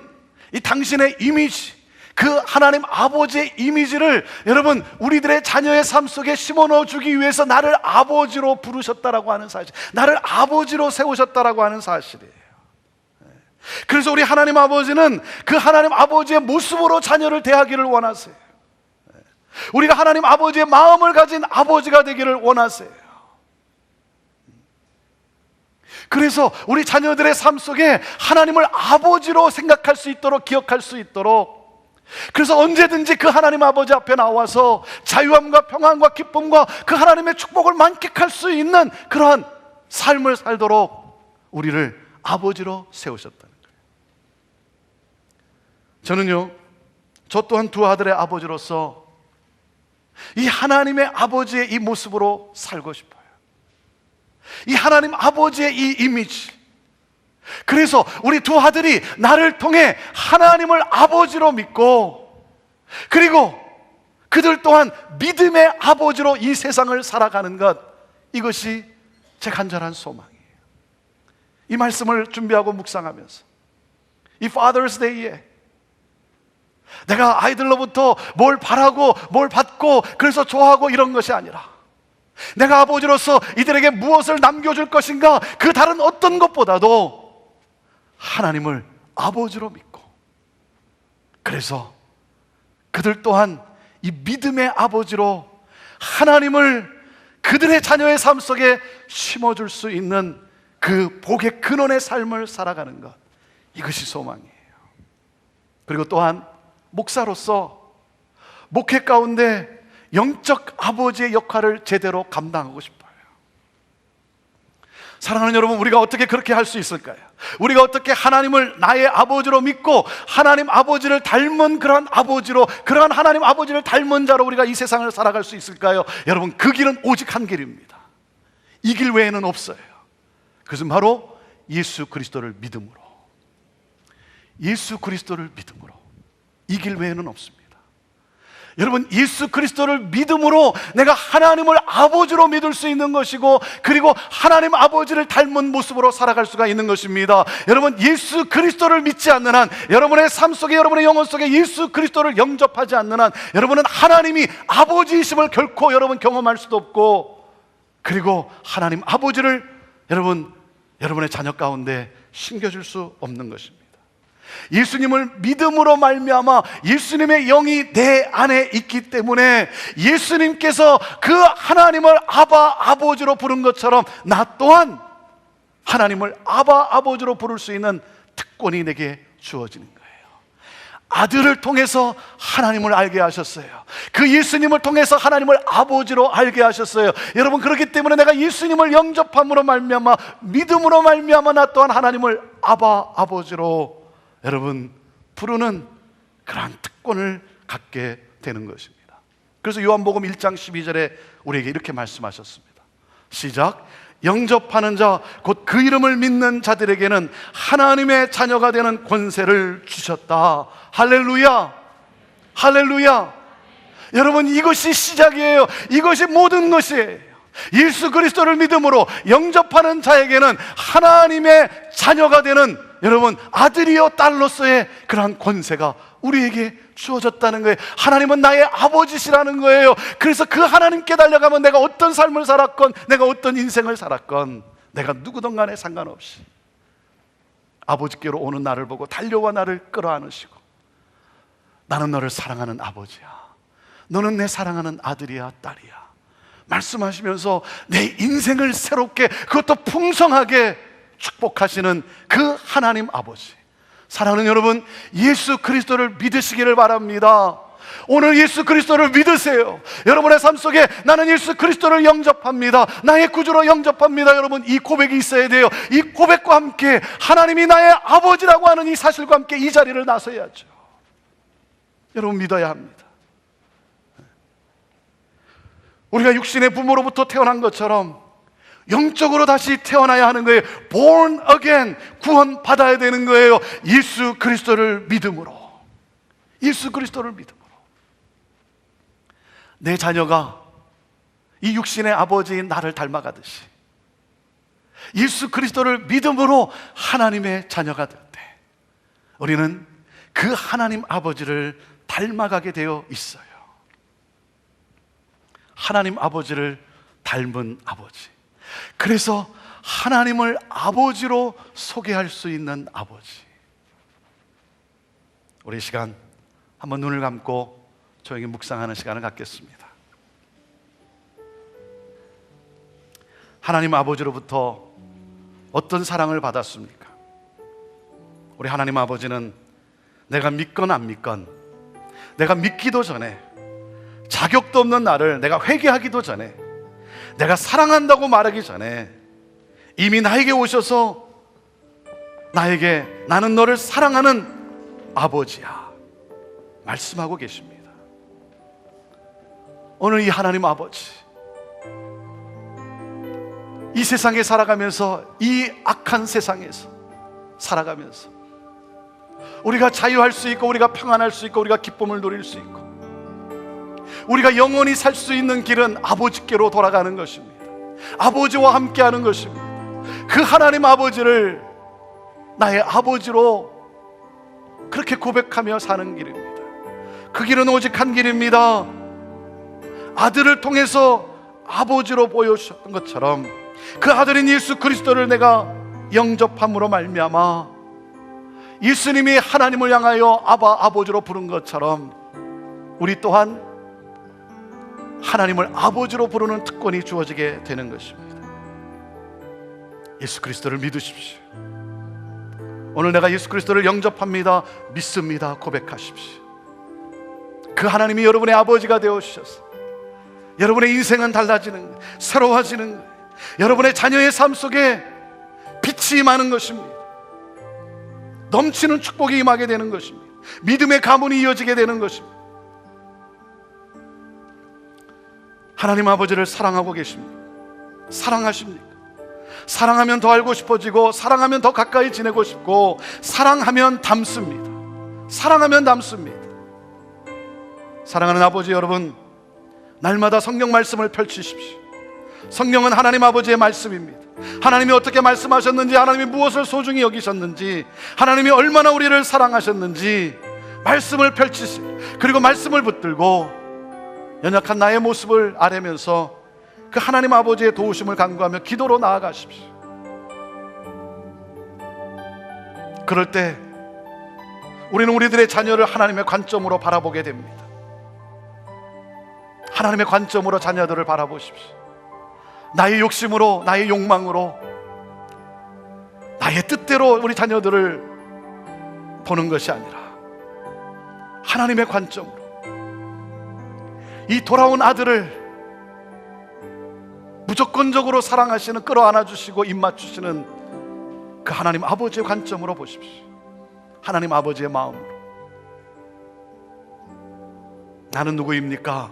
이 당신의 이미지, 그 하나님 아버지의 이미지를 여러분 우리들의 자녀의 삶 속에 심어넣어 주기 위해서 나를 아버지로 부르셨다라고 하는 사실, 나를 아버지로 세우셨다라고 하는 사실이에요. 그래서 우리 하나님 아버지는 그 하나님 아버지의 모습으로 자녀를 대하기를 원하세요. 우리가 하나님 아버지의 마음을 가진 아버지가 되기를 원하세요. 그래서 우리 자녀들의 삶 속에 하나님을 아버지로 생각할 수 있도록, 기억할 수 있도록, 그래서 언제든지 그 하나님 아버지 앞에 나와서 자유함과 평안과 기쁨과 그 하나님의 축복을 만끽할 수 있는 그러한 삶을 살도록 우리를 아버지로 세우셨다는 거예요. 저는요, 저 또한 두 아들의 아버지로서 이 하나님의 아버지의 이 모습으로 살고 싶어요. 이 하나님 아버지의 이 이미지. 그래서 우리 두 아들이 나를 통해 하나님을 아버지로 믿고, 그리고 그들 또한 믿음의 아버지로 이 세상을 살아가는 것, 이것이 제 간절한 소망이에요. 이 말씀을 준비하고 묵상하면서 이 Father's Day에 내가 아이들로부터 뭘 바라고 뭘 받고 그래서 좋아하고 이런 것이 아니라, 내가 아버지로서 이들에게 무엇을 남겨줄 것인가, 그 다른 어떤 것보다도 하나님을 아버지로 믿고, 그래서 그들 또한 이 믿음의 아버지로 하나님을 그들의 자녀의 삶 속에 심어줄 수 있는 그 복의 근원의 삶을 살아가는 것, 이것이 소망이에요. 그리고 또한 목사로서 목회 가운데 영적 아버지의 역할을 제대로 감당하고 싶어요. 사랑하는 여러분, 우리가 어떻게 그렇게 할 수 있을까요? 우리가 어떻게 하나님을 나의 아버지로 믿고 하나님 아버지를 닮은 그러한 아버지로, 그러한 하나님 아버지를 닮은 자로 우리가 이 세상을 살아갈 수 있을까요? 여러분, 그 길은 오직 한 길입니다. 이 길 외에는 없어요. 그것은 바로 예수 그리스도를 믿음으로, 예수 그리스도를 믿음으로, 이 길 외에는 없습니다. 여러분, 예수 그리스도를 믿음으로 내가 하나님을 아버지로 믿을 수 있는 것이고, 그리고 하나님 아버지를 닮은 모습으로 살아갈 수가 있는 것입니다. 여러분, 예수 그리스도를 믿지 않는 한, 여러분의 삶 속에, 여러분의 영혼 속에 예수 그리스도를 영접하지 않는 한, 여러분은 하나님이 아버지이심을 결코 여러분 경험할 수도 없고, 그리고 하나님 아버지를 여러분의 자녀 가운데 심겨줄 수 없는 것입니다. 예수님을 믿음으로 말미암아 예수님의 영이 내 안에 있기 때문에 예수님께서 그 하나님을 아버지로 부른 것처럼 나 또한 하나님을 아버지로 부를 수 있는 특권이 내게 주어지는 거예요. 아들을 통해서 하나님을 알게 하셨어요. 그 예수님을 통해서 하나님을 아버지로 알게 하셨어요. 여러분, 그렇기 때문에 내가 예수님을 영접함으로 말미암아, 믿음으로 말미암아 나 또한 하나님을 아버지로 여러분 부르는 그러한 특권을 갖게 되는 것입니다. 그래서 요한복음 1장 12절에 우리에게 이렇게 말씀하셨습니다. 시작. 영접하는 자, 곧 그 이름을 믿는 자들에게는 하나님의 자녀가 되는 권세를 주셨다. 할렐루야, 할렐루야. 여러분, 이것이 시작이에요. 이것이 모든 것이에요. 예수 그리스도를 믿음으로 영접하는 자에게는 하나님의 자녀가 되는, 여러분, 아들이여 딸로서의 그러한 권세가 우리에게 주어졌다는 거예요. 하나님은 나의 아버지시라는 거예요. 그래서 그 하나님께 달려가면 내가 어떤 삶을 살았건, 내가 어떤 인생을 살았건, 내가 누구든 간에 상관없이 아버지께로 오는 나를 보고 달려와 나를 끌어안으시고, 나는 너를 사랑하는 아버지야, 너는 내 사랑하는 아들이야, 딸이야 말씀하시면서 내 인생을 새롭게, 그것도 풍성하게 축복하시는 그 하나님 아버지. 사랑하는 여러분, 예수 그리스도를 믿으시기를 바랍니다. 오늘 예수 그리스도를 믿으세요. 여러분의 삶 속에 나는 예수 그리스도를 영접합니다, 나의 구주로 영접합니다. 여러분, 이 고백이 있어야 돼요. 이 고백과 함께 하나님이 나의 아버지라고 하는 이 사실과 함께 이 자리를 나서야죠. 여러분, 믿어야 합니다. 우리가 육신의 부모로부터 태어난 것처럼 영적으로 다시 태어나야 하는 거예요. Born again, 구원받아야 되는 거예요. 예수 그리스도를 믿음으로, 예수 그리스도를 믿음으로. 내 자녀가 이 육신의 아버지인 나를 닮아가듯이 예수 그리스도를 믿음으로 하나님의 자녀가 될 때 우리는 그 하나님 아버지를 닮아가게 되어 있어요. 하나님 아버지를 닮은 아버지. 그래서 하나님을 아버지로 소개할 수 있는 아버지. 우리 시간 한번 눈을 감고 조용히 묵상하는 시간을 갖겠습니다. 하나님 아버지로부터 어떤 사랑을 받았습니까? 우리 하나님 아버지는 내가 믿건 안 믿건, 내가 믿기도 전에, 자격도 없는 나를 내가 회개하기도 전에, 내가 사랑한다고 말하기 전에 이미 나에게 오셔서 나에게 나는 너를 사랑하는 아버지야 말씀하고 계십니다. 오늘 이 하나님 아버지, 이 세상에 살아가면서, 이 악한 세상에서 살아가면서 우리가 자유할 수 있고, 우리가 평안할 수 있고, 우리가 기쁨을 누릴 수 있고, 우리가 영원히 살 수 있는 길은 아버지께로 돌아가는 것입니다. 아버지와 함께하는 것입니다. 그 하나님 아버지를 나의 아버지로 그렇게 고백하며 사는 길입니다. 그 길은 오직 한 길입니다. 아들을 통해서 아버지로 보여주셨던 것처럼 그 아들인 예수 그리스도를 내가 영접함으로 말미암아 예수님이 하나님을 향하여 아바 아버지로 부른 것처럼 우리 또한 하나님을 아버지로 부르는 특권이 주어지게 되는 것입니다. 예수 그리스도를 믿으십시오. 오늘 내가 예수 그리스도를 영접합니다, 믿습니다 고백하십시오. 그 하나님이 여러분의 아버지가 되어주셔서 여러분의 인생은 달라지는 거예요. 새로워지는 거예요. 여러분의 자녀의 삶 속에 빛이 임하는 것입니다. 넘치는 축복이 임하게 되는 것입니다. 믿음의 가문이 이어지게 되는 것입니다. 하나님 아버지를 사랑하고 계십니까? 사랑하십니까? 사랑하면 더 알고 싶어지고, 사랑하면 더 가까이 지내고 싶고, 사랑하면 닮습니다. 사랑하면 닮습니다. 사랑하는 아버지 여러분, 날마다 성경 말씀을 펼치십시오. 성경은 하나님 아버지의 말씀입니다. 하나님이 어떻게 말씀하셨는지, 하나님이 무엇을 소중히 여기셨는지, 하나님이 얼마나 우리를 사랑하셨는지 말씀을 펼치시고, 그리고 말씀을 붙들고 연약한 나의 모습을 아뢰면서 그 하나님 아버지의 도우심을 간구하며 기도로 나아가십시오. 그럴 때 우리는 우리들의 자녀를 하나님의 관점으로 바라보게 됩니다. 하나님의 관점으로 자녀들을 바라보십시오. 나의 욕심으로, 나의 욕망으로, 나의 뜻대로 우리 자녀들을 보는 것이 아니라 하나님의 관점으로 이 돌아온 아들을 무조건적으로 사랑하시는, 끌어안아주시고 입맞추시는 그 하나님 아버지의 관점으로 보십시오. 하나님 아버지의 마음으로. 나는 누구입니까?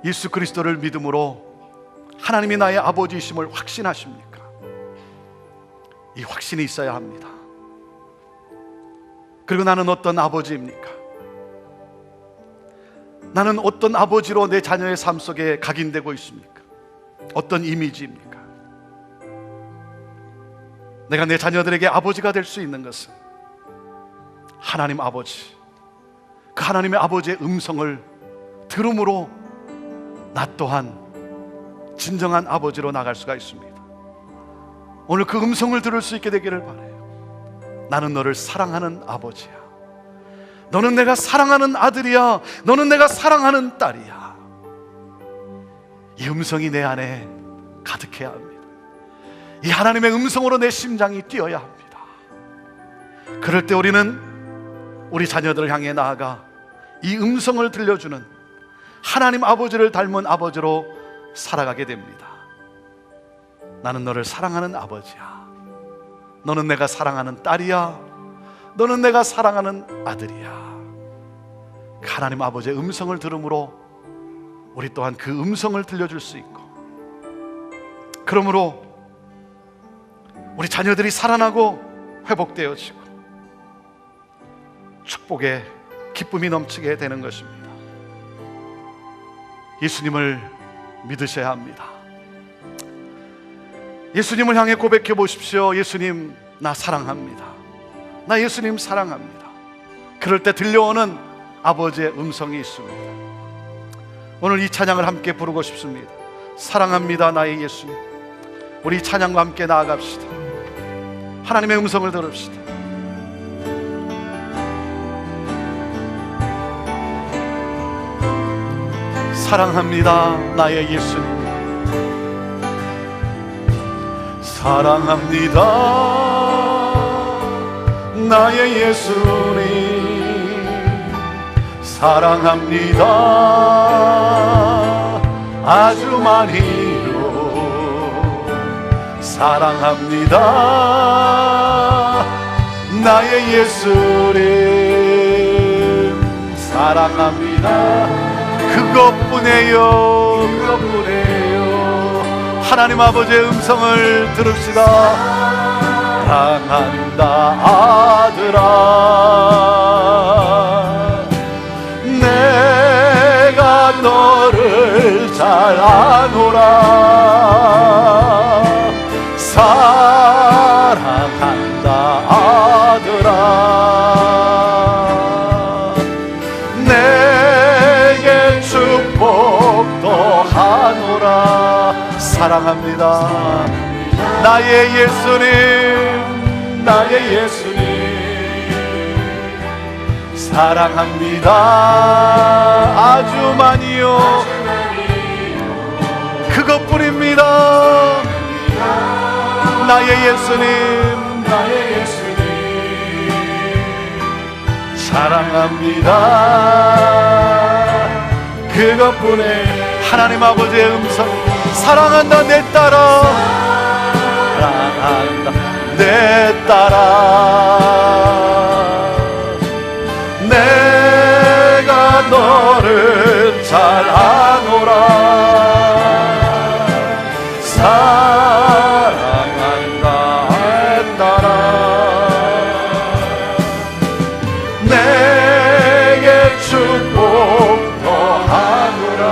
예수 그리스도를 믿음으로 하나님이 나의 아버지이심을 확신하십니까? 이 확신이 있어야 합니다. 그리고 나는 어떤 아버지입니까? 나는 어떤 아버지로 내 자녀의 삶 속에 각인되고 있습니까? 어떤 이미지입니까? 내가 내 자녀들에게 아버지가 될 수 있는 것은 하나님 아버지, 그 하나님의 아버지의 음성을 들음으로 나 또한 진정한 아버지로 나갈 수가 있습니다. 오늘 그 음성을 들을 수 있게 되기를 바라요. 나는 너를 사랑하는 아버지야. 너는 내가 사랑하는 아들이야. 너는 내가 사랑하는 딸이야. 이 음성이 내 안에 가득해야 합니다. 이 하나님의 음성으로 내 심장이 뛰어야 합니다. 그럴 때 우리는 우리 자녀들을 향해 나아가 이 음성을 들려주는 하나님 아버지를 닮은 아버지로 살아가게 됩니다. 나는 너를 사랑하는 아버지야. 너는 내가 사랑하는 딸이야. 너는 내가 사랑하는 아들이야. 하나님 아버지의 음성을 들음으로 우리 또한 그 음성을 들려줄 수 있고, 그러므로 우리 자녀들이 살아나고 회복되어지고 축복의 기쁨이 넘치게 되는 것입니다. 예수님을 믿으셔야 합니다. 예수님을 향해 고백해 보십시오. 예수님, 나 사랑합니다. 나 예수님 사랑합니다. 그럴 때 들려오는 아버지의 음성이 있습니다. 오늘 이 찬양을 함께 부르고 싶습니다. 사랑합니다 나의 예수님. 우리 찬양과 함께 나아갑시다. 하나님의 음성을 들읍시다. 사랑합니다 나의 예수님, 사랑합니다 나의 예수님, 사랑합니다 아주 많이요, 사랑합니다 나의 예수님, 사랑합니다. 그것뿐이에요, 그것뿐이에요. 하나님 아버지의 음성을 들읍시다. 사랑한다 아들아, 내가 너를 잘 아노라. 사랑한다 아들아, 내게 축복도 하노라. 사랑합니다 나의 예수님, 나의 예수님, 사랑합니다 아주 많이요, 그것뿐입니다 나의 예수님, 나의 예수님, 사랑합니다 그것뿐에. 하나님 아버지의 음성, 사랑한다 내 딸아, 사랑한다 내 딸아, 내가 너를 잘 아노라. 사랑한다 내 딸아, 내게 축복도 하노라.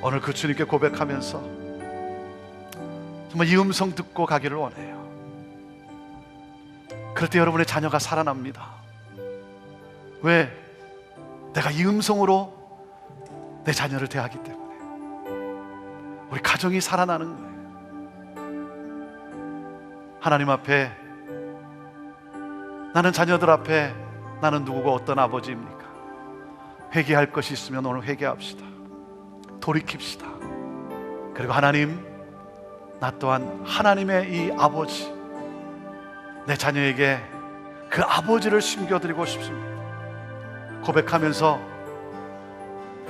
오늘 그 주님께 고백하면서 정말 이 음성 듣고 가기를 원해요. 그럴 때 여러분의 자녀가 살아납니다. 왜? 내가 이 음성으로 내 자녀를 대하기 때문에. 우리 가정이 살아나는 거예요. 하나님 앞에, 나는 자녀들 앞에 나는 누구고 어떤 아버지입니까? 회개할 것이 있으면 오늘 회개합시다. 돌이킵시다. 그리고 하나님, 나 또한 하나님의 이 아버지, 내 자녀에게 그 아버지를 심겨드리고 싶습니다. 고백하면서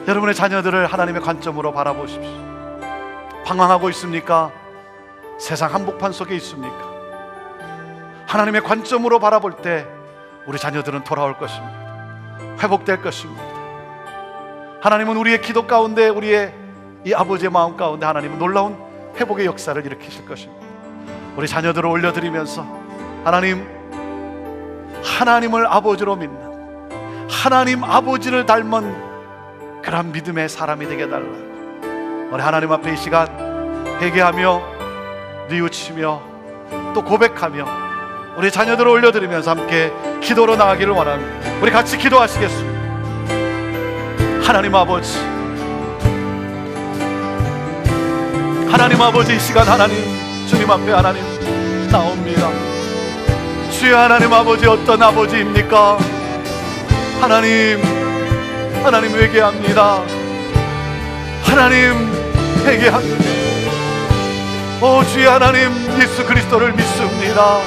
여러분의 자녀들을 하나님의 관점으로 바라보십시오. 방황하고 있습니까? 세상 한복판 속에 있습니까? 하나님의 관점으로 바라볼 때 우리 자녀들은 돌아올 것입니다. 회복될 것입니다. 하나님은 우리의 기도 가운데, 우리의 이 아버지의 마음 가운데 하나님은 놀라운 회복의 역사를 일으키실 것입니다. 우리 자녀들을 올려드리면서 하나님, 하나님을 아버지로 믿는, 하나님 아버지를 닮은 그런 믿음의 사람이 되게 해달라. 우리 하나님 앞에 이 시간 회개하며 뉘우치며 또 고백하며 우리 자녀들을 올려드리면서 함께 기도로 나가기를 원합니다. 우리 같이 기도하시겠습니다. 하나님 아버지, 하나님 아버지, 이 시간 하나님 주님 앞에 하나님 나옵니다. 주여 하나님 아버지, 어떤 아버지입니까? 하나님, 하나님 회개합니다. 하나님 회개합니다. 오 주여 하나님, 예수 그리스도를 믿습니다.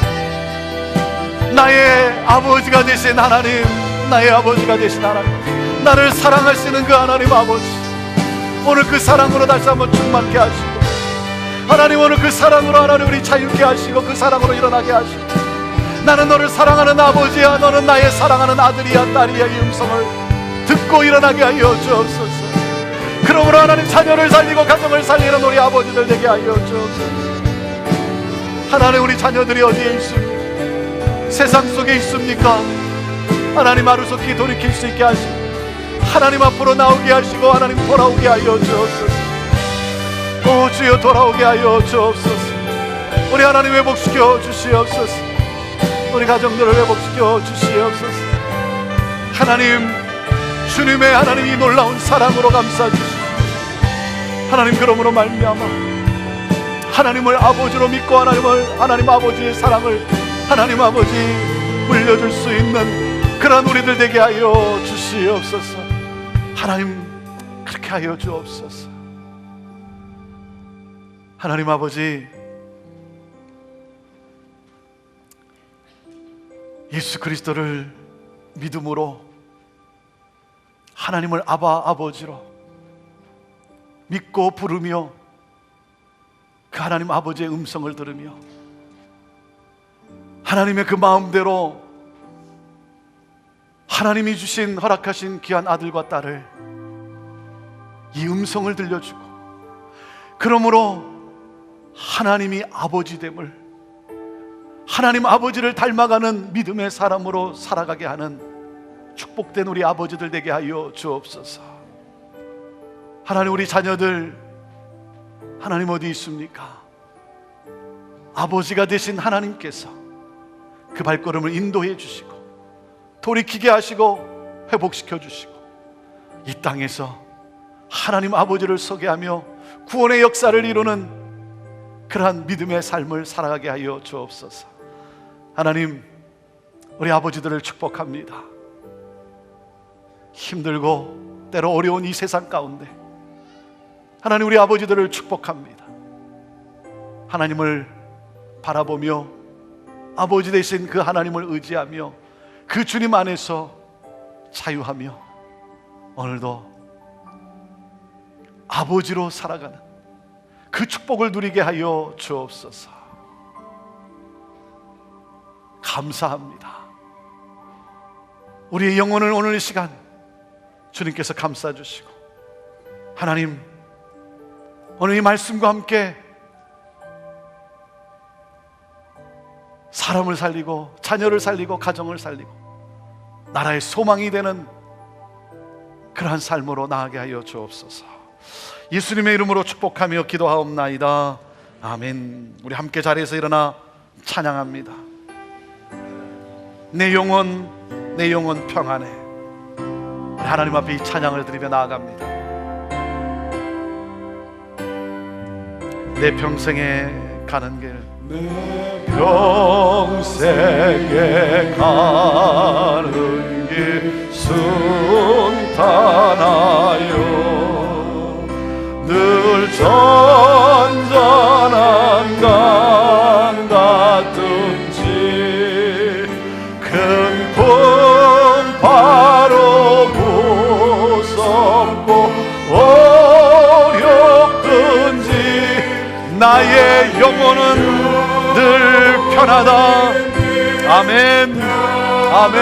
나의 아버지가 되신 하나님, 나의 아버지가 되신 하나님, 나를 사랑하시는 그 하나님 아버지, 오늘 그 사랑으로 다시 한번 충만케 하시고, 하나님 오늘 그 사랑으로 하나님 우리 자유케 하시고, 그 사랑으로 일어나게 하시고, 나는 너를 사랑하는 아버지야, 너는 나의 사랑하는 아들이야, 딸이야, 이 음성을 듣고 일어나게 하여 주옵소서. 그러므로 하나님 자녀를 살리고 가정을 살리는 우리 아버지들 되게 하여 주옵소서. 하나님 우리 자녀들이 어디에 있습니까? 세상 속에 있습니까? 하나님 하루속히 돌이킬 수 있게 하시고, 하나님 앞으로 나오게 하시고, 하나님 돌아오게 하여 주옵소서. 오 주여 돌아오게 하여 주옵소서. 우리 하나님 회복시켜 주시옵소서. 우리 가정들을 회복시켜 주시옵소서. 하나님, 주님의 하나님 이 놀라운 사랑으로 감싸 주시고, 하나님 그러므로 말미암아 하나님을 아버지로 믿고 하나님 아버지의 사랑을 하나님 아버지 물려줄 수 있는 그런 우리들 되게 하여 주시옵소서. 하나님, 그렇게 하여 주옵소서. 하나님 아버지, 예수 그리스도를 믿음으로 하나님을 아바 아버지로 믿고 부르며 그 하나님 아버지의 음성을 들으며 하나님의 그 마음대로 하나님이 주신 허락하신 귀한 아들과 딸을 이 음성을 들려주고, 그러므로 하나님이 아버지됨을, 하나님 아버지를 닮아가는 믿음의 사람으로 살아가게 하는 축복된 우리 아버지들 되게 하여 주옵소서. 하나님, 우리 자녀들 하나님 어디 있습니까? 아버지가 되신 하나님께서 그 발걸음을 인도해 주시고 돌이키게 하시고 회복시켜 주시고 이 땅에서 하나님 아버지를 소개하며 구원의 역사를 이루는 그러한 믿음의 삶을 살아가게 하여 주옵소서. 하나님, 우리 아버지들을 축복합니다. 힘들고 때로 어려운 이 세상 가운데 하나님, 우리 아버지들을 축복합니다. 하나님을 바라보며 아버지 되신 그 하나님을 의지하며 그 주님 안에서 자유하며 오늘도 아버지로 살아가는 그 축복을 누리게 하여 주옵소서. 감사합니다. 우리의 영혼을 오늘 이 시간 주님께서 감싸 주시고, 하나님, 오늘 이 말씀과 함께 사람을 살리고 자녀를 살리고 가정을 살리고 나라의 소망이 되는 그러한 삶으로 나아가게 하여 주옵소서. 예수님의 이름으로 축복하며 기도하옵나이다. 아멘. 우리 함께 자리에서 일어나 찬양합니다. 내 영혼 평안해. 하나님 앞에 이 찬양을 드리며 나아갑니다. 내 평생에 가는 길, 내 평생에 가는 길 순탄하여 늘 전전한 강 같은지 큰 풍파로 무섭고 어렵든지 나의 영혼은 늘 편하다. 아멘, 아멘.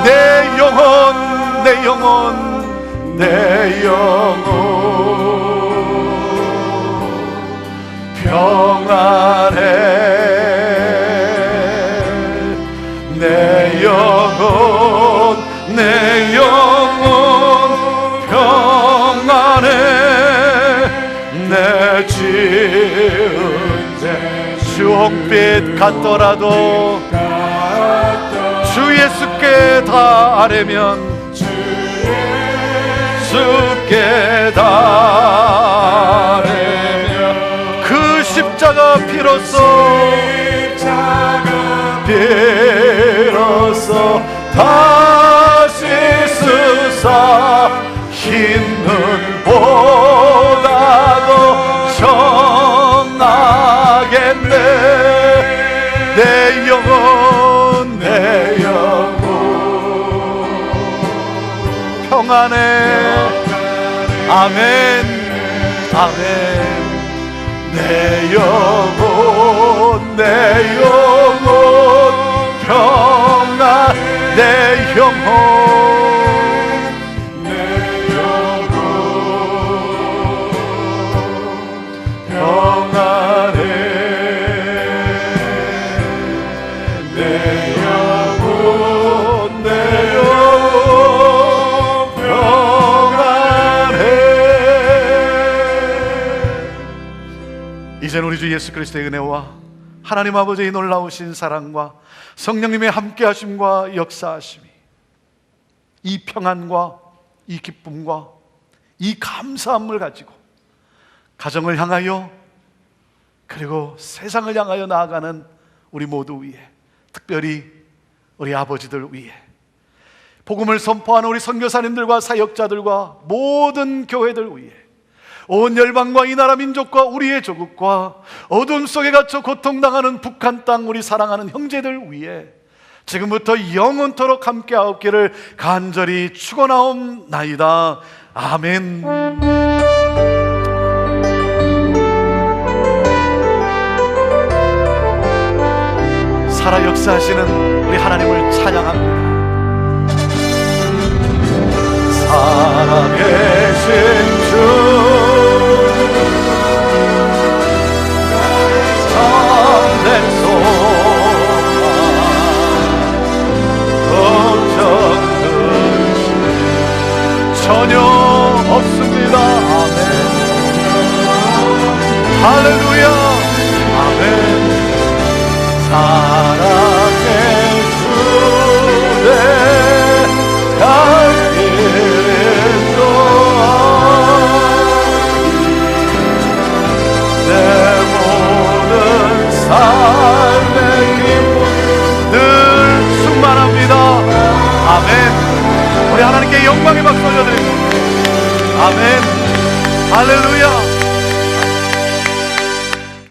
내 영혼, 내 영혼, 내 영혼 평안해. 내 영혼, 내 영혼 평안해. 내 지은 죄 주홍빛 같더라도 주 예수께 다 아뢰면 주께 다 아뢰면 그 십자가 비로소 다시 쓰사 흰 눈보다도 정하겠네. 내 영혼, 내 영혼 평안해. 아멘, 아멘. 내 영혼, 내 영혼 평안. 내 영혼, 내 영혼 평안해. 내 영혼, 내 영혼 평안해. 이제는 우리 주 예수 그리스도의 은혜와 하나님 아버지의 놀라우신 사랑과 성령님의 함께하심과 역사하심이 이 평안과 이 기쁨과 이 감사함을 가지고 가정을 향하여 그리고 세상을 향하여 나아가는 우리 모두 위에, 특별히 우리 아버지들 위에 복음을 선포하는 우리 선교사님들과 사역자들과 모든 교회들 위해, 온 열방과 이 나라 민족과 우리의 조국과 어둠 속에 갇혀 고통당하는 북한 땅 우리 사랑하는 형제들 위해 지금부터 영원토록 함께하옵기를 간절히 축원하옵나이다. 아멘. 살아 역사하시는 우리 하나님을 찬양합니다. 살아계신 주, 참된 소망, 걱정은 전혀 없습니다. 아멘. 할렐루야. 아멘. 사랑의 주내 갈 길도 내 모든 삶의 기쁨 늘 충만합니다. 아멘. 우리 하나님께 영광의 박수 올려드립니다. 아멘. 할렐루야.